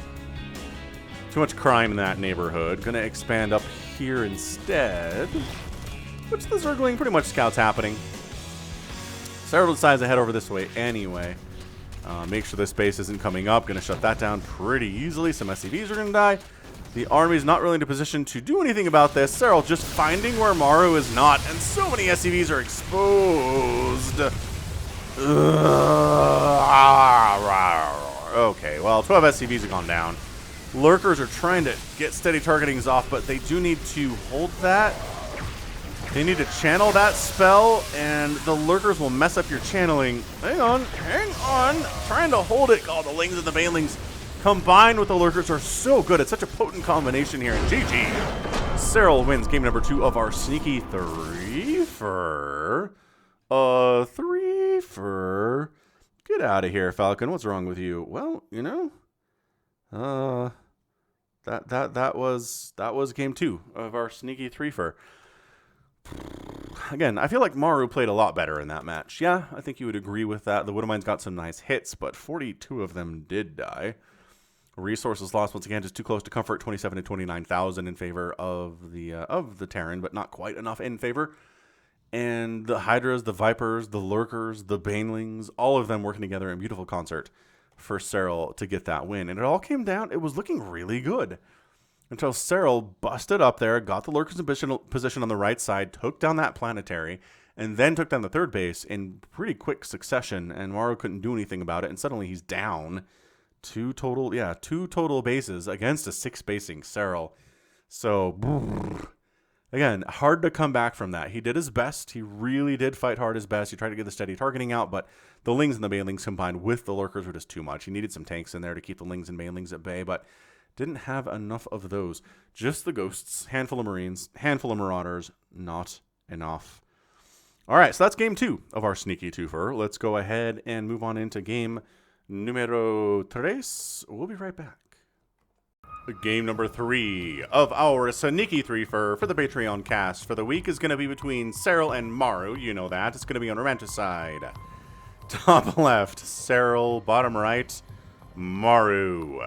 Speaker 1: Too much crime in that neighborhood. Gonna expand up here instead. Which the Zergling pretty much scouts happening. Serral decides to head over this way anyway. Make sure this space isn't coming up. Going to shut that down pretty easily. Some SCVs are going to die. The army's not really in a position to do anything about this. Serral just finding where Maru is not. And so many SCVs are exposed. Okay, well, 12 SCVs have gone down. Lurkers are trying to get steady targetings off, but they do need to hold that. They need to channel that spell, and the Lurkers will mess up your channeling. Hang on. Trying to hold it. Oh, the Lings and the Banelings combined with the Lurkers are so good. It's such a potent combination here. And GG. Serral wins game number 2 of our sneaky 3-fer. 3-fer. Get out of here, Falcon. What's wrong with you? Well, you know, that was game 2 of our sneaky 3-fer. Again, I feel like Maru played a lot better in that match. Yeah, I think you would agree with that. The Widowmines got some nice hits, but 42 of them did die. Resources lost once again, just too close to comfort. 27 to 29,000 in favor of the Terran, but not quite enough in favor. And the Hydras, the Vipers, the Lurkers, the Banelings, all of them working together in beautiful concert for Serral to get that win. And it all came down. It was looking really good until Serral busted up there, got the Lurkers in position on the right side, took down that Planetary, and then took down the third base in pretty quick succession, and Maru couldn't do anything about it, and suddenly he's down two total bases against a 6-basing Serral. So, again, hard to come back from that. He did his best. He really did fight hard his best. He tried to get the steady targeting out, but the Lings and the Banelings combined with the Lurkers were just too much. He needed some tanks in there to keep the Lings and Banelings at bay, but didn't have enough of those. Just the Ghosts, handful of Marines, handful of Marauders, not enough. All right, so that's game 2 of our sneaky 2-fer. Let's go ahead and move on into game numero 3. We'll be right back. Game number 3 of our Sneaky Threefer for the Patreon cast for the week is going to be between Serral and Maru. You know that. It's going to be on Romanticide. Top left, Serral. Bottom right, Maru.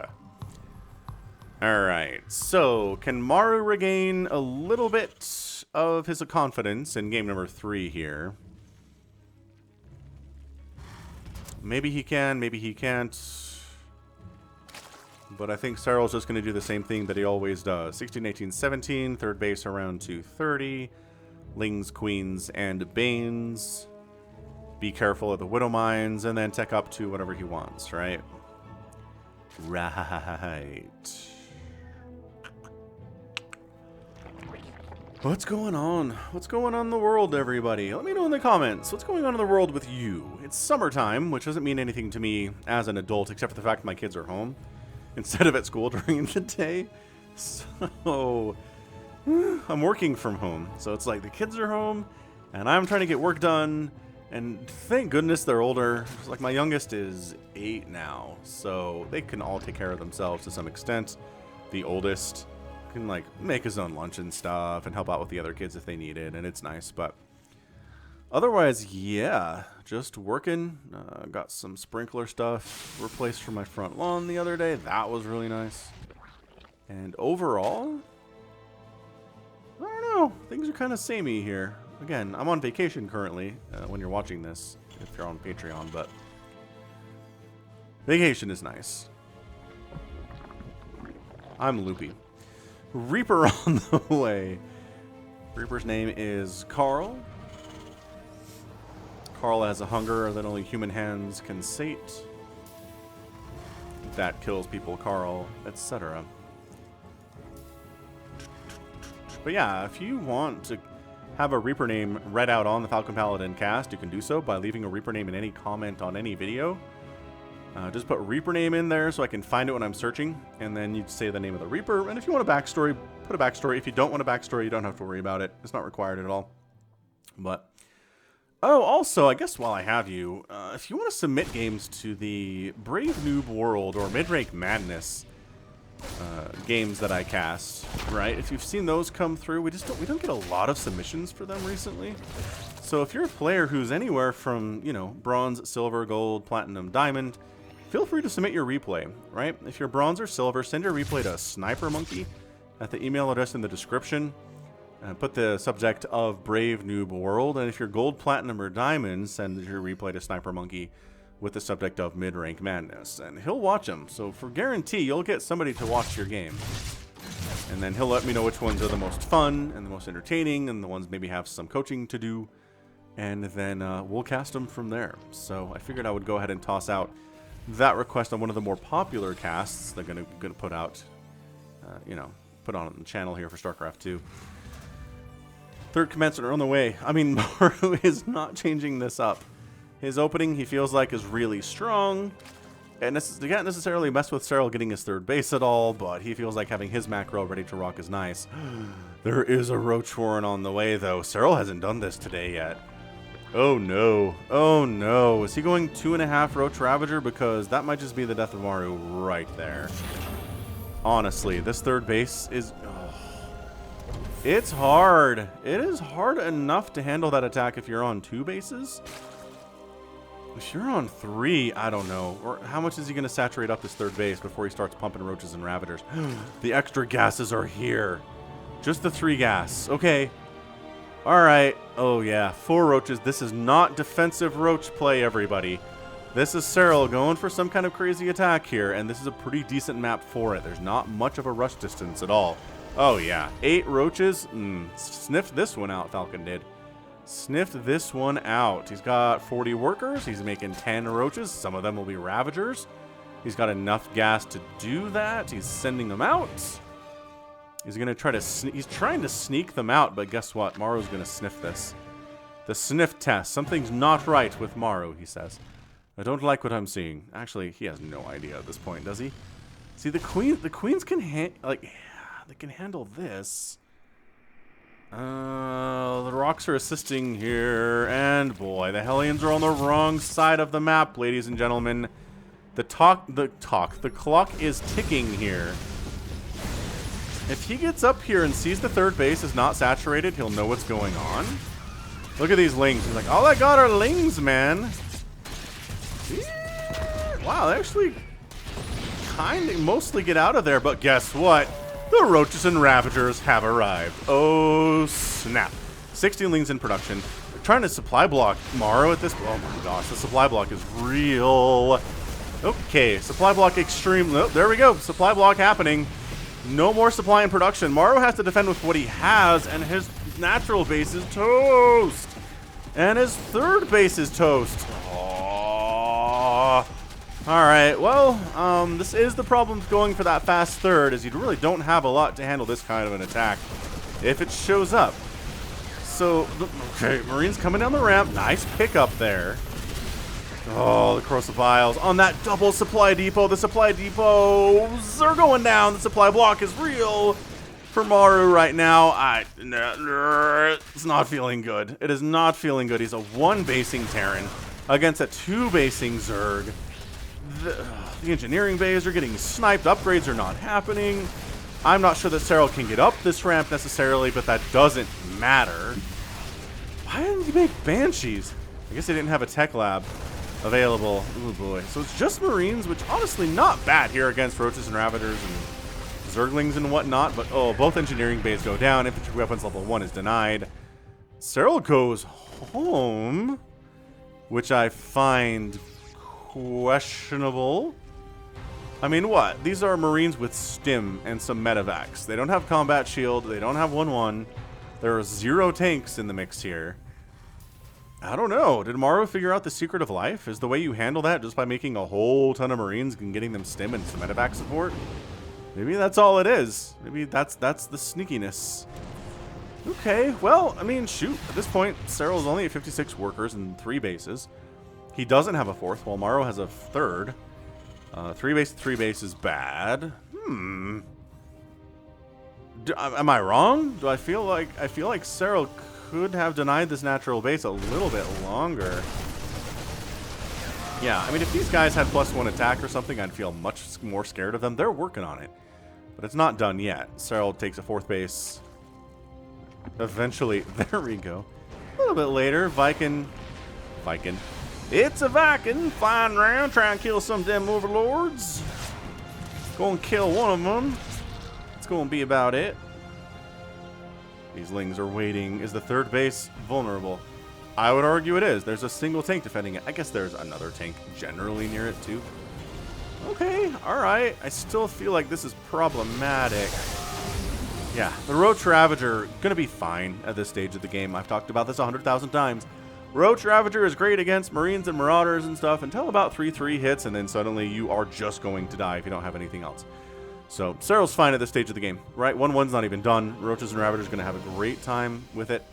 Speaker 1: Alright, so can Maru regain a little bit of his confidence in game number 3 here? Maybe he can, maybe he can't. But I think Serral's just going to do the same thing that he always does. 16, 18, 17, third base around 230. Lings, Queens, and Banes. Be careful of the Widow Mines, and then tech up to whatever he wants, right? Right. What's going on? What's going on in the world, everybody? Let me know in the comments. What's going on in the world with you? It's summertime, which doesn't mean anything to me as an adult, except for the fact my kids are home instead of at school during the day. So I'm working from home. So it's like the kids are home, and I'm trying to get work done. And thank goodness they're older. Like my youngest is 8 now, so they can all take care of themselves to some extent. The oldest can like make his own lunch and stuff and help out with the other kids if they need it, and it's nice. But otherwise, yeah, just working. Got some sprinkler stuff replaced for my front lawn the other day. That was really nice. And overall, I don't know, things are kind of samey here. Again, I'm on vacation currently when you're watching this, if you're on Patreon, but vacation is nice. I'm loopy. Reaper on the way. Reaper's name is Carl. Carl has a hunger that only human hands can sate. That kills people, Carl, etc. But yeah, if you want to have a Reaper name read out on the Falcon Paladin cast, you can do so by leaving a Reaper name in any comment on any video. Just put Reaper name in there so I can find it when I'm searching, and then you say the name of the Reaper. And if you want a backstory, put a backstory. If you don't want a backstory, you don't have to worry about it. It's not required at all. But oh, also, I guess while I have you, if you want to submit games to the Brave Noob World or Mid-Rank Madness games that I cast, right? If you've seen those come through, we don't get a lot of submissions for them recently. So if you're a player who's anywhere from, you know, bronze, silver, gold, platinum, diamond, feel free to submit your replay, right? If you're bronze or silver, send your replay to Sniper Monkey at the email address in the description. Put the subject of Brave Noob World, and if you're gold, platinum, or diamond, send your replay to Sniper Monkey with the subject of Mid-Rank Madness, and he'll watch them. So for guarantee, you'll get somebody to watch your game. And then he'll let me know which ones are the most fun and the most entertaining, and the ones maybe have some coaching to do. And then we'll cast them from there. So I figured I would go ahead and toss out that request on one of the more popular casts they're gonna put out, put on the channel here for StarCraft 2. Third commencement are on the way. I mean, Maru is not changing this up. His opening, he feels like, is really strong. And they can't necessarily mess with Serral getting his third base at all, but he feels like having his macro ready to rock is nice. There is a Roach Warren on the way, though. Serral hasn't done this today yet. Oh, no. Oh, no. Is he going 2.5 Roach Ravager? Because that might just be the death of Maru right there. Honestly, this third base is... It's hard. It is hard enough to handle that attack if you're on 2 bases. If you're on 3, I don't know. Or how much is he going to saturate up his third base before he starts pumping Roaches and Ravagers? The extra gases are here. Just the 3 gas. Okay. Alright. Oh, yeah. 4 Roaches. This is not defensive Roach play, everybody. This is Serral going for some kind of crazy attack here, and this is a pretty decent map for it. There's not much of a rush distance at all. Oh, yeah. 8 Roaches. Sniffed this one out, Falcon did. Sniffed this one out. He's got 40 workers. He's making 10 Roaches. Some of them will be Ravagers. He's got enough gas to do that. He's sending them out. He's going to try to... He's trying to sneak them out, but guess what? Maru's going to sniff this. The sniff test. Something's not right with Maru, he says. I don't like what I'm seeing. Actually, he has no idea at this point, does he? See, the queens can they can handle this. The rocks are assisting here, and boy, the Hellions are on the wrong side of the map, ladies and gentlemen. The clock is ticking here. If he gets up here and sees the third base is not saturated, he'll know what's going on. Look at these lings. He's like, all I got are lings, man. Yeah. Wow, they actually kind of mostly get out of there, but guess what? The roaches and ravagers have arrived. Oh, snap. 16 lings in production. They're trying to supply block Maru at this. Oh my gosh, the supply block is real. Okay, supply block extreme. Oh, there we go. Supply block happening. No more supply in production. Maru has to defend with what he has, and his natural base is toast. And his third base is toast. Oh. Alright, well, this is the problem going for that fast third, is you really don't have a lot to handle this kind of an attack if it shows up. So, okay, Marines coming down the ramp. Nice pickup there. Oh, the corrosive vials on that double supply depot. The supply depots are going down. The supply block is real for Maru right now. It's not feeling good. It is not feeling good. He's a one-basing Terran against a two-basing Zerg. The engineering bays are getting sniped. Upgrades are not happening. I'm not sure that Serral can get up this ramp necessarily, but that doesn't matter. Why didn't he make Banshees? I guess they didn't have a tech lab available. Oh boy. So it's just Marines, which honestly not bad here against Roaches and Ravagers and Zerglings and whatnot, but oh, both engineering bays go down. Infantry weapons level 1 is denied. Serral goes home, which I find questionable. I mean, what? These are Marines with stim and some medevacs. They don't have combat shield. They don't have 1-1. There are 0 tanks in the mix here. I don't know. Did Maru figure out the secret of life? Is the way you handle that just by making a whole ton of Marines and getting them stim and some medevac support? Maybe that's all it is. Maybe that's the sneakiness. Okay, well, I mean, shoot. At this point, Serral's only at 56 workers and 3 bases. He doesn't have a 4th, while Maru has a 3rd. 3 base is bad. Am I wrong? Do I feel like Serral could have denied this natural base a little bit longer? Yeah, I mean, if these guys had +1 attack or something, I'd feel much more scared of them. They're working on it, but it's not done yet. Serral takes a 4th base. Eventually, there we go. A little bit later, Viking. It's a Viking flying around trying to kill some of them overlords. Gonna kill one of them. It's gonna be about it. These lings are waiting. Is the 3rd base vulnerable? I would argue it is. There's a single tank defending it. I guess there's another tank generally near it too. Okay, alright. I still feel like this is problematic. Yeah, the Roach Ravager gonna be fine at this stage of the game. I've talked about this 100,000 times. Roach Ravager is great against Marines and Marauders and stuff until about 3-3 hits, and then suddenly you are just going to die if you don't have anything else. So, Serral's fine at this stage of the game, right? 1-1's not even done. Roaches and Ravagers going to have a great time with it.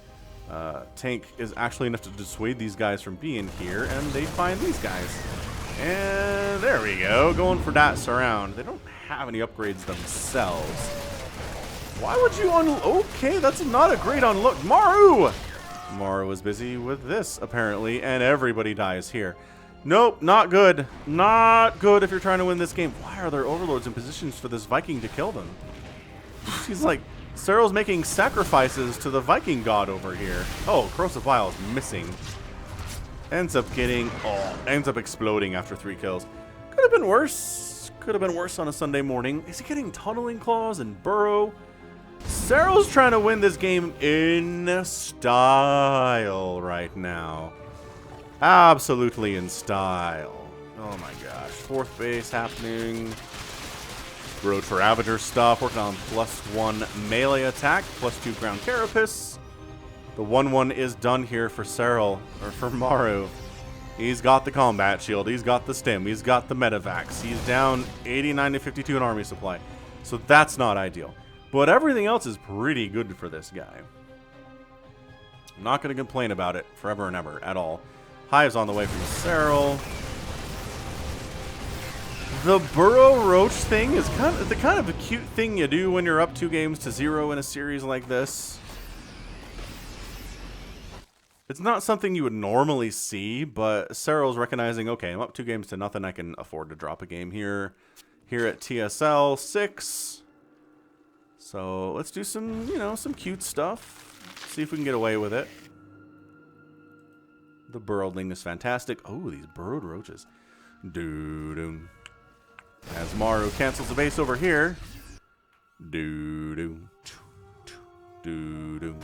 Speaker 1: Tank is actually enough to dissuade these guys from being here, and they find these guys. And there we go, going for that surround. They don't have any upgrades themselves. Why would you okay, that's not a great unlook. Maru! Maru was busy with this, apparently, and everybody dies here. Nope, not good. Not good if you're trying to win this game. Why are there overlords in positions for this Viking to kill them? She's like, Serral's making sacrifices to the Viking god over here. Oh, corrosive vial is missing. Ends up exploding after 3 kills. Could have been worse. Could have been worse on a Sunday morning. Is he getting tunneling claws and burrow? Serral's trying to win this game in style right now. Absolutely in style. Oh my gosh. 4th base happening. Road for Ravager stuff. Working on +1 melee attack. +2 ground carapace. The 1-1 is done here for Serral, or for Maru. He's got the combat shield. He's got the stim. He's got the medevacs. He's down 89 to 52 in army supply. So that's not ideal. But everything else is pretty good for this guy. I'm not going to complain about it forever and ever at all. Hive's on the way from Serral. The Burrow Roach thing is kind of a cute thing you do when you're up 2-0 in a series like this. It's not something you would normally see, but Serral's recognizing, okay, I'm up 2-0. I can afford to drop a game here. Here at TSL 6. So let's do some, you know, some cute stuff. See if we can get away with it. The burrowing is fantastic. Oh, these burrowed roaches. Doo-doo. As Maru cancels the base over here. Doo-doo. Doo-doo.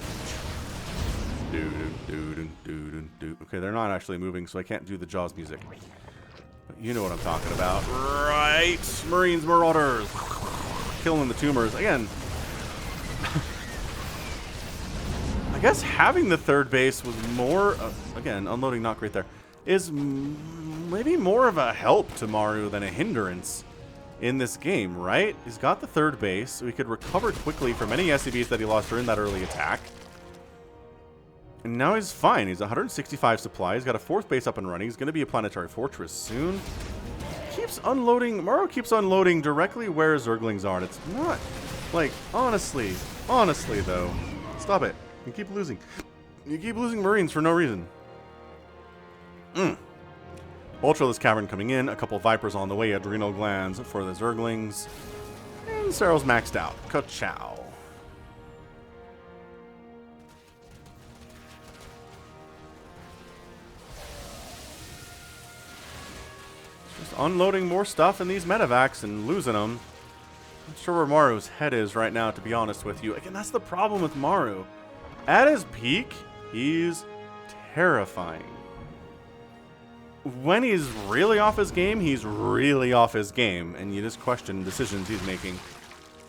Speaker 1: Doo-doo. Doo-doo. Doo-doo. Doo. Okay, they're not actually moving, so I can't do the Jaws music. But you know what I'm talking about. Right! Marines, Marauders! Killing the tumors. Again, I guess having the third base was more, again, unloading not great there, is maybe more of a help to Maru than a hindrance in this game, right? He's got the third base, so he could recover quickly from any SCVs that he lost during that early attack. And now he's fine. He's 165 supply. He's got a fourth base up and running. He's going to be a planetary fortress soon. Keeps unloading. Maru keeps unloading directly where Zerglings are. And it's not, like, honestly though. Stop it. You keep losing. You keep losing Marines for no reason. Ultraless Cavern coming in. A couple Vipers on the way. Adrenal Glands for the Zerglings. And Serral's maxed out. Ka-chow. Just unloading more stuff in these medevacs and losing them. I'm not sure where Maru's head is right now, to be honest with you. Again, that's the problem with Maru. At his peak, he's terrifying. When he's really off his game, he's really off his game, and you just question decisions he's making.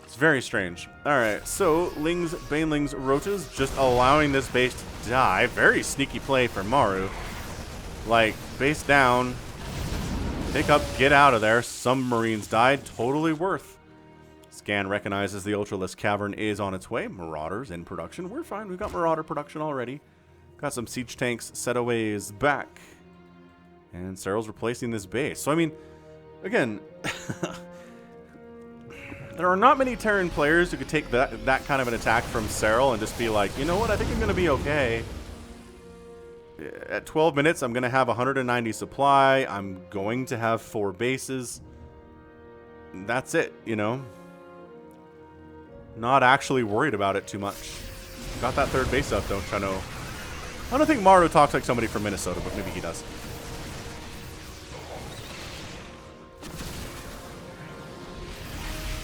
Speaker 1: It's very strange. Alright, so Lings, Banelings, Roaches, just allowing this base to die. Very sneaky play for Maru. Like, base down, pick up, get out of there. Some Marines died, totally worth. Scan recognizes the Ultraless Cavern is on its way. Marauders in production. We're fine. We've got Marauder production already. Got some siege tanks set away back. And Serral's replacing this base. So, I mean, again, there are not many Terran players who could take that kind of an attack from Serral and just be like, you know what, I think I'm going to be okay. At 12 minutes, I'm going to have 190 supply. I'm going to have 4 bases. That's it, you know. Not actually worried about it too much. Got that third base up, though, Chano. I don't think Maru talks like somebody from Minnesota, but maybe he does.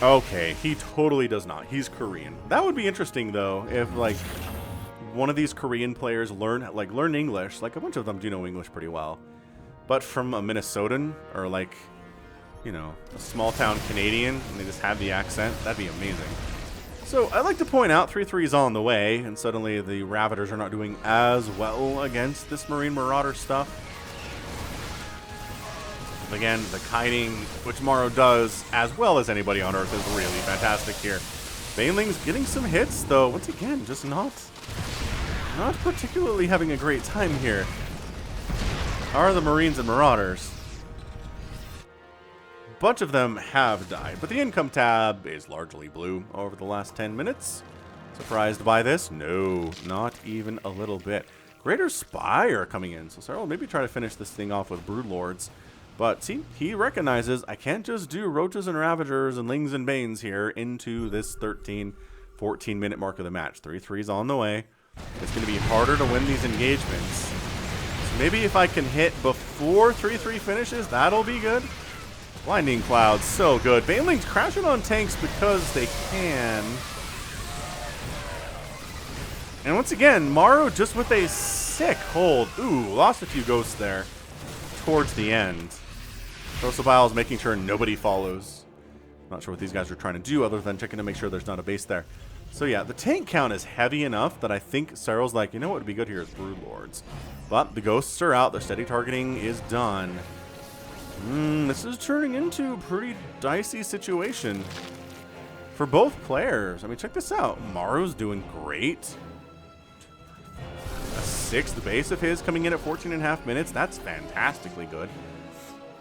Speaker 1: Okay, he totally does not. He's Korean. That would be interesting, though, if, like, one of these Korean players learn English. Like, a bunch of them do know English pretty well. But from a Minnesotan, or, like, you know, a small-town Canadian, and they just have the accent, that'd be amazing. So, I'd like to point out 3-3 is on the way, and suddenly the Ravagers are not doing as well against this Marine Marauder stuff. Again, the kiting, which Maru does as well as anybody on Earth, is really fantastic here. Banelings getting some hits, though, once again, just not particularly having a great time here. Are the Marines and Marauders? A bunch of them have died, but the income tab is largely blue over the last 10 minutes. Surprised by this? No, not even a little bit. Greater Spire coming in, so Serral maybe try to finish this thing off with Broodlords. But see, he recognizes I can't just do Roaches and Ravagers and Lings and Banes here into this 13, 14 minute mark of the match. 3-3's on the way. It's going to be harder to win these engagements. So maybe if I can hit before 3-3 finishes, that'll be good. Blinding Clouds, so good. Banelings crashing on tanks because they can. And once again, Maru just with a sick hold. Ooh, lost a few ghosts there towards the end. Prosobile's making sure nobody follows. Not sure what these guys are trying to do other than checking to make sure there's not a base there. So yeah, the tank count is heavy enough that I think Serral's like, you know what would be good here is Broodlords. But the ghosts are out. Their steady targeting is done. This is turning into a pretty dicey situation for both players. I mean, check this out. Maru's doing great. A 6th base of his coming in at 14.5 minutes. That's fantastically good.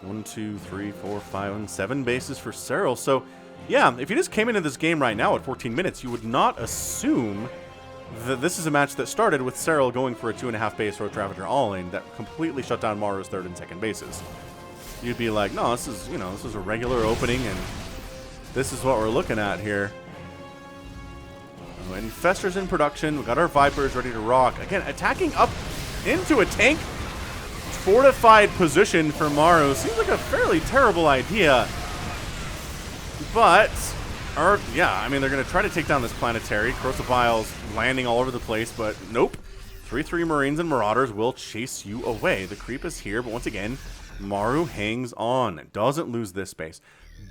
Speaker 1: 1, 2, 3, 4, 5, and 7 bases for Serral. So, yeah, if you just came into this game right now at 14 minutes, you would not assume that this is a match that started with Serral going for a 2.5 base Roach Ravager all-in that completely shut down Maru's 3rd and 2nd bases. You'd be like, no, this is, you know, this is a regular opening, and this is what we're looking at here. Infestors in production. We got our Vipers ready to rock. Again, attacking up into a tank fortified position for Maru. Seems like a fairly terrible idea. But, yeah, I mean, they're going to try to take down this planetary. Corrosive Vials landing all over the place, but nope. 3-3 Marines and Marauders will chase you away. The creep is here, but once again, Maru hangs on. Doesn't lose this space.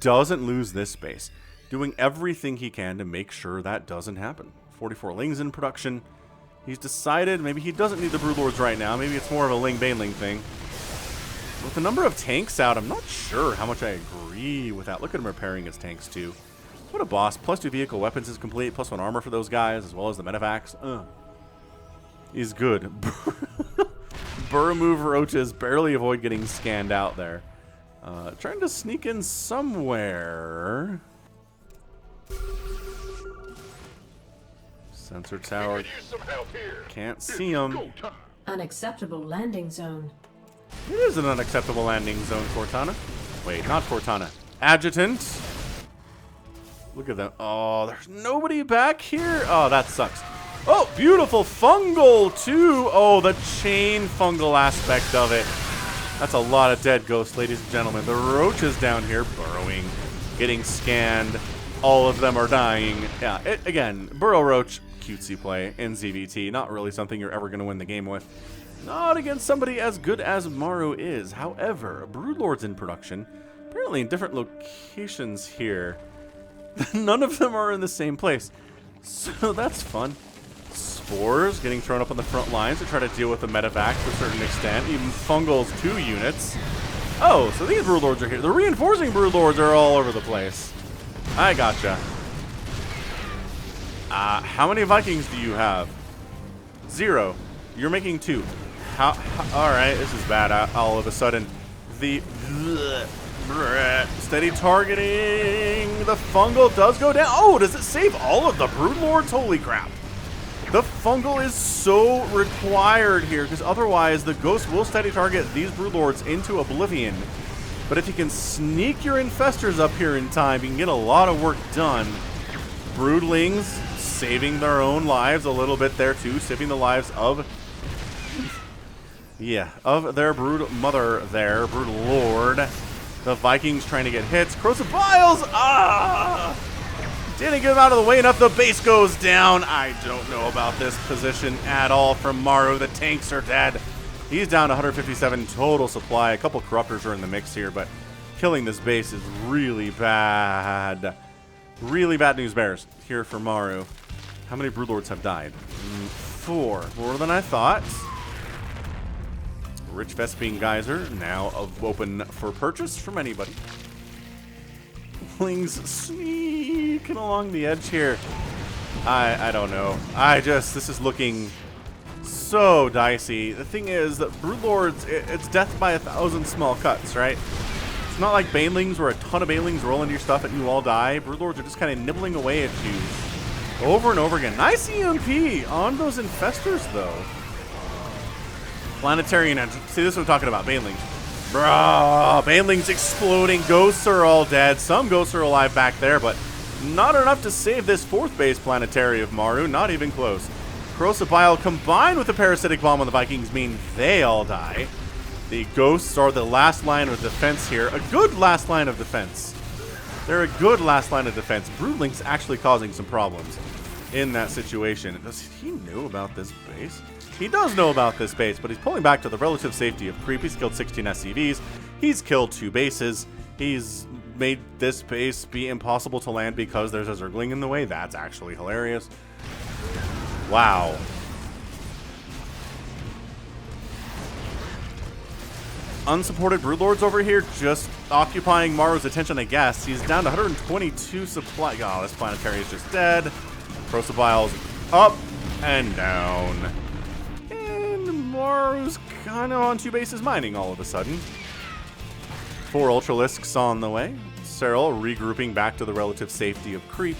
Speaker 1: Doesn't lose this space. Doing everything he can to make sure that doesn't happen. 44 Lings in production. He's decided maybe he doesn't need the Broodlords right now. Maybe it's more of a Ling-Baneling thing. With the number of tanks out, I'm not sure how much I agree with that. Look at him repairing his tanks, too. What a boss. +2 vehicle weapons is complete. +1 armor for those guys, as well as the Medivacs. Is good. Burrow move roaches barely avoid getting scanned out there. Trying to sneak in somewhere. Sensor tower. Can't see him.
Speaker 2: Unacceptable landing zone.
Speaker 1: It is an unacceptable landing zone, Cortana. Wait, not Cortana. Adjutant. Look at that. Oh, there's nobody back here. Oh, that sucks. Oh, beautiful fungal, too. Oh, the chain fungal aspect of it. That's a lot of dead ghosts, ladies and gentlemen. The roaches down here burrowing, getting scanned. All of them are dying. Yeah, again, Burrow Roach, cutesy play in ZVT. Not really something you're ever going to win the game with. Not against somebody as good as Maru is. However, Broodlord's in production. Apparently in different locations here. None of them are in the same place. So that's fun. Spores getting thrown up on the front lines to try to deal with the medevac to a certain extent. Even Fungal's 2 units. Oh, so these Broodlords are here. The reinforcing Broodlords are all over the place. I gotcha. How many Vikings do you have? 0. You're making 2. Alright, this is bad. All of a sudden, the steady targeting. The fungal does go down. Oh, does it save all of the Broodlords? Holy crap. The fungal is so required here, because otherwise the ghost will steady target these Broodlords into oblivion. But if you can sneak your infestors up here in time, you can get a lot of work done. Broodlings saving their own lives a little bit there too, saving the lives of their brood mother there, brood lord. The Vikings trying to get hits. Corrosive Vials! Didn't get him out of the way enough. The base goes down. I don't know about this position at all from Maru. The tanks are dead. He's down to 157 total supply. A couple corruptors are in the mix here, but killing this base is really bad. Really bad news bears here for Maru. How many Broodlords have died? 4. More than I thought. Rich Vespine Geyser now open for purchase from anybody. Lings sneaking along the edge here. I don't know. This is looking so dicey. The thing is that Broodlords, it's death by 1,000 small cuts, right? It's not like Banelings where a ton of Banelings roll into your stuff and you all die. Broodlords are just kind of nibbling away at you over and over again. Nice EMP on those infestors, though. Planetary and see, this is what I'm talking about. Banelings. Bruh, Banelings exploding. Ghosts are all dead. Some ghosts are alive back there, but not enough to save this 4th base planetary of Maru. Not even close. Corrosive Bile combined with the Parasitic Bomb on the Vikings mean they all die. The ghosts are the last line of defense here. A good last line of defense. They're a good last line of defense. Broodling's actually causing some problems in that situation. Does he know about this base? He does know about this base, but he's pulling back to the relative safety of creep. He's killed 16 SCVs. He's killed 2 bases. He's made this base be impossible to land because there's a Zergling in the way. That's actually hilarious. Wow. Unsupported Broodlords over here just occupying Maru's attention, I guess. He's down to 122 supply. Oh, this planetary is just dead. Corrosive Vials up and down. Maru's kind of on 2 bases mining all of a sudden. 4 Ultralisks on the way. Serral regrouping back to the relative safety of creep.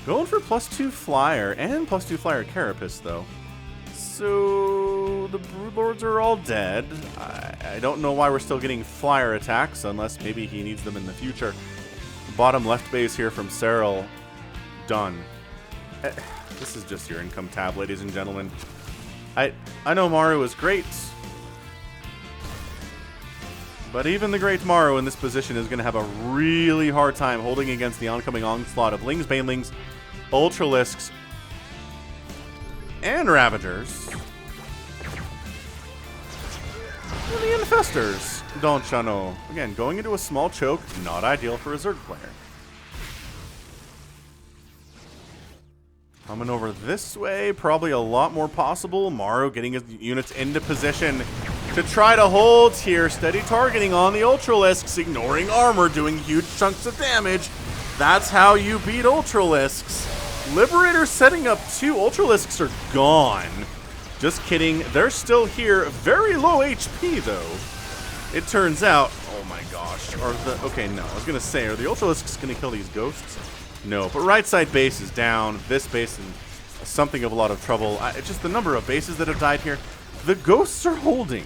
Speaker 1: Going for +2 flyer and +2 flyer carapace, though. So the Broodlords are all dead. I don't know why we're still getting flyer attacks, unless maybe he needs them in the future. Bottom left base here from Serral. Done. This is just your income tab, ladies and gentlemen. I know Maru is great, but even the great Maru in this position is going to have a really hard time holding against the oncoming onslaught of Lings, Banelings, Ultralisks, and Ravagers. And the Infestors, don't ya know. Again, going into a small choke, not ideal for a Zerg player. Coming over this way, probably a lot more possible. Maru getting his units into position to try to hold here. Steady targeting on the Ultralisks, ignoring armor, doing huge chunks of damage. That's how you beat Ultralisks. Liberator setting up 2. Ultralisks are gone. Just kidding. They're still here. Very low HP, though. It turns out... Oh, my gosh. Okay, no. I was going to say, are the Ultralisks going to kill these ghosts? No, but right side base is down. This base is something of a lot of trouble. Just the number of bases that have died here. The ghosts are holding.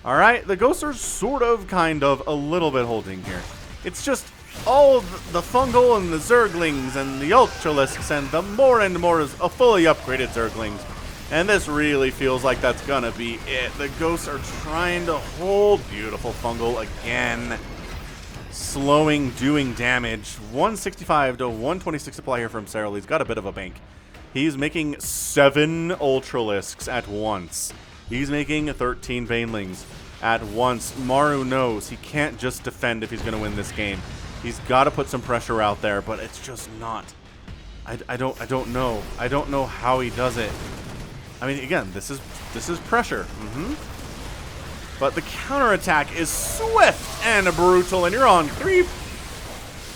Speaker 1: All right? The ghosts are sort of, kind of, a little bit holding here. It's just all the fungal and the Zerglings and the Ultralisks and the more and more is a fully upgraded Zerglings. And this really feels like that's gonna be it. The ghosts are trying to hold. Beautiful fungal again. Slowing, doing damage. 165 to 126 supply here from Serral. He's got a bit of a bank. He's making 7 Ultralisks at once. He's making 13 Banelings at once. Maru knows he can't just defend if he's going to win this game. He's got to put some pressure out there, but it's just not. I don't know. I don't know how he does it. I mean, again, this is pressure. But the counterattack is swift and brutal, and you're on creep.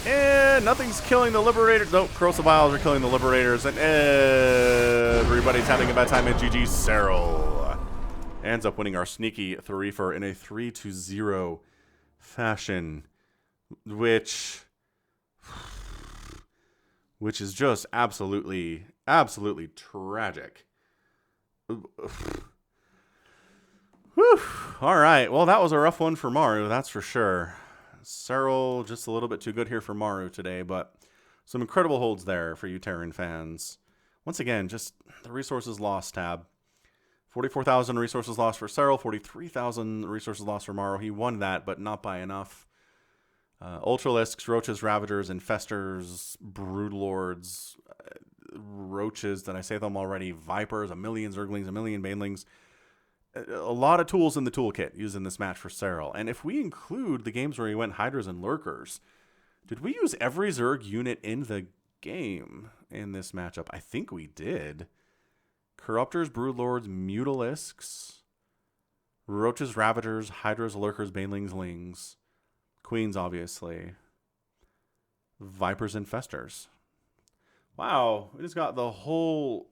Speaker 1: And nothing's killing the Liberators. Nope, Corrosive Vials are killing the Liberators, and everybody's having a bad time. And GG Serral ends up winning our sneaky 3-4 in a 3-0 fashion, which is just absolutely tragic. Whew. All right. Well, that was a rough one for Maru, that's for sure. Serral just a little bit too good here for Maru today, but some incredible holds there for you Terran fans. Once again, just the resources lost tab. 44,000 resources lost for Serral, 43,000 resources lost for Maru. He won that, but not by enough. Ultralisks, Roaches, Ravagers, Infestors, Broodlords, Roaches, did I say them already? Vipers, a million Zerglings, a million Banelings. A lot of tools in the toolkit used in this match for Serral. And if we include the games where he went Hydras and Lurkers, did we use every Zerg unit in the game in this matchup? I think we did. Corruptors, Broodlords, Mutalisks, Roaches, Ravagers, Hydras, Lurkers, Banelings, Lings, Queens, obviously, Vipers, and Festers. Wow, we just got the whole...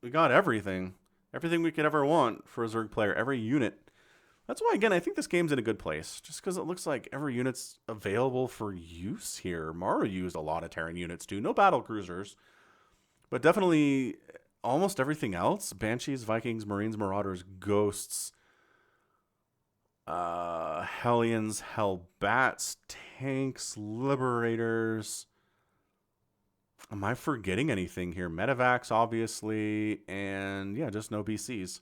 Speaker 1: We got everything. Everything we could ever want for a Zerg player. Every unit. That's why, again, I think this game's in a good place. Just because it looks like every unit's available for use here. Maru used a lot of Terran units, too. No battle cruisers. But definitely almost everything else. Banshees, Vikings, Marines, Marauders, Ghosts, Hellions, Hellbats, Tanks, Liberators... Am I forgetting anything here? Medivacs, obviously, and yeah, just no BCs.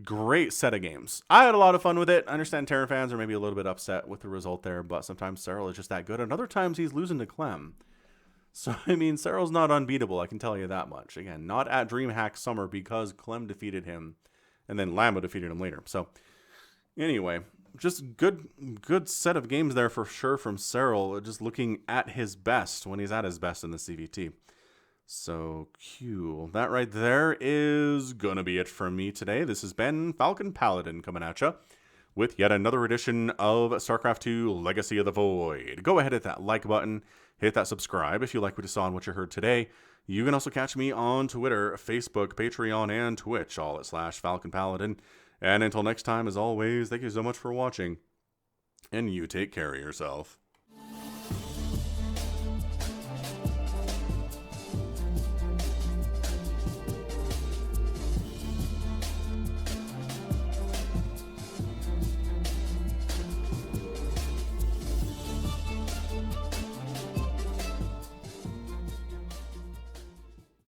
Speaker 1: Great set of games. I had a lot of fun with it. I understand Terran fans are maybe a little bit upset with the result there, but sometimes Serral is just that good, and other times he's losing to Clem. So, I mean, Serral's not unbeatable, I can tell you that much. Again, not at DreamHack Summer because Clem defeated him, and then Lambo defeated him later. So, anyway... Just good set of games there for sure from Serral, just looking at his best when he's at his best in the CVT. So, cool. That right there is going to be it from me today. This has been Falcon Paladin coming at you with yet another edition of StarCraft 2 Legacy of the Void. Go ahead, hit that like button, hit that subscribe if you like what you saw and what you heard today. You can also catch me on Twitter, Facebook, Patreon, and Twitch, all at /Falcon Paladin. And until next time, as always, thank you so much for watching, and you take care of yourself.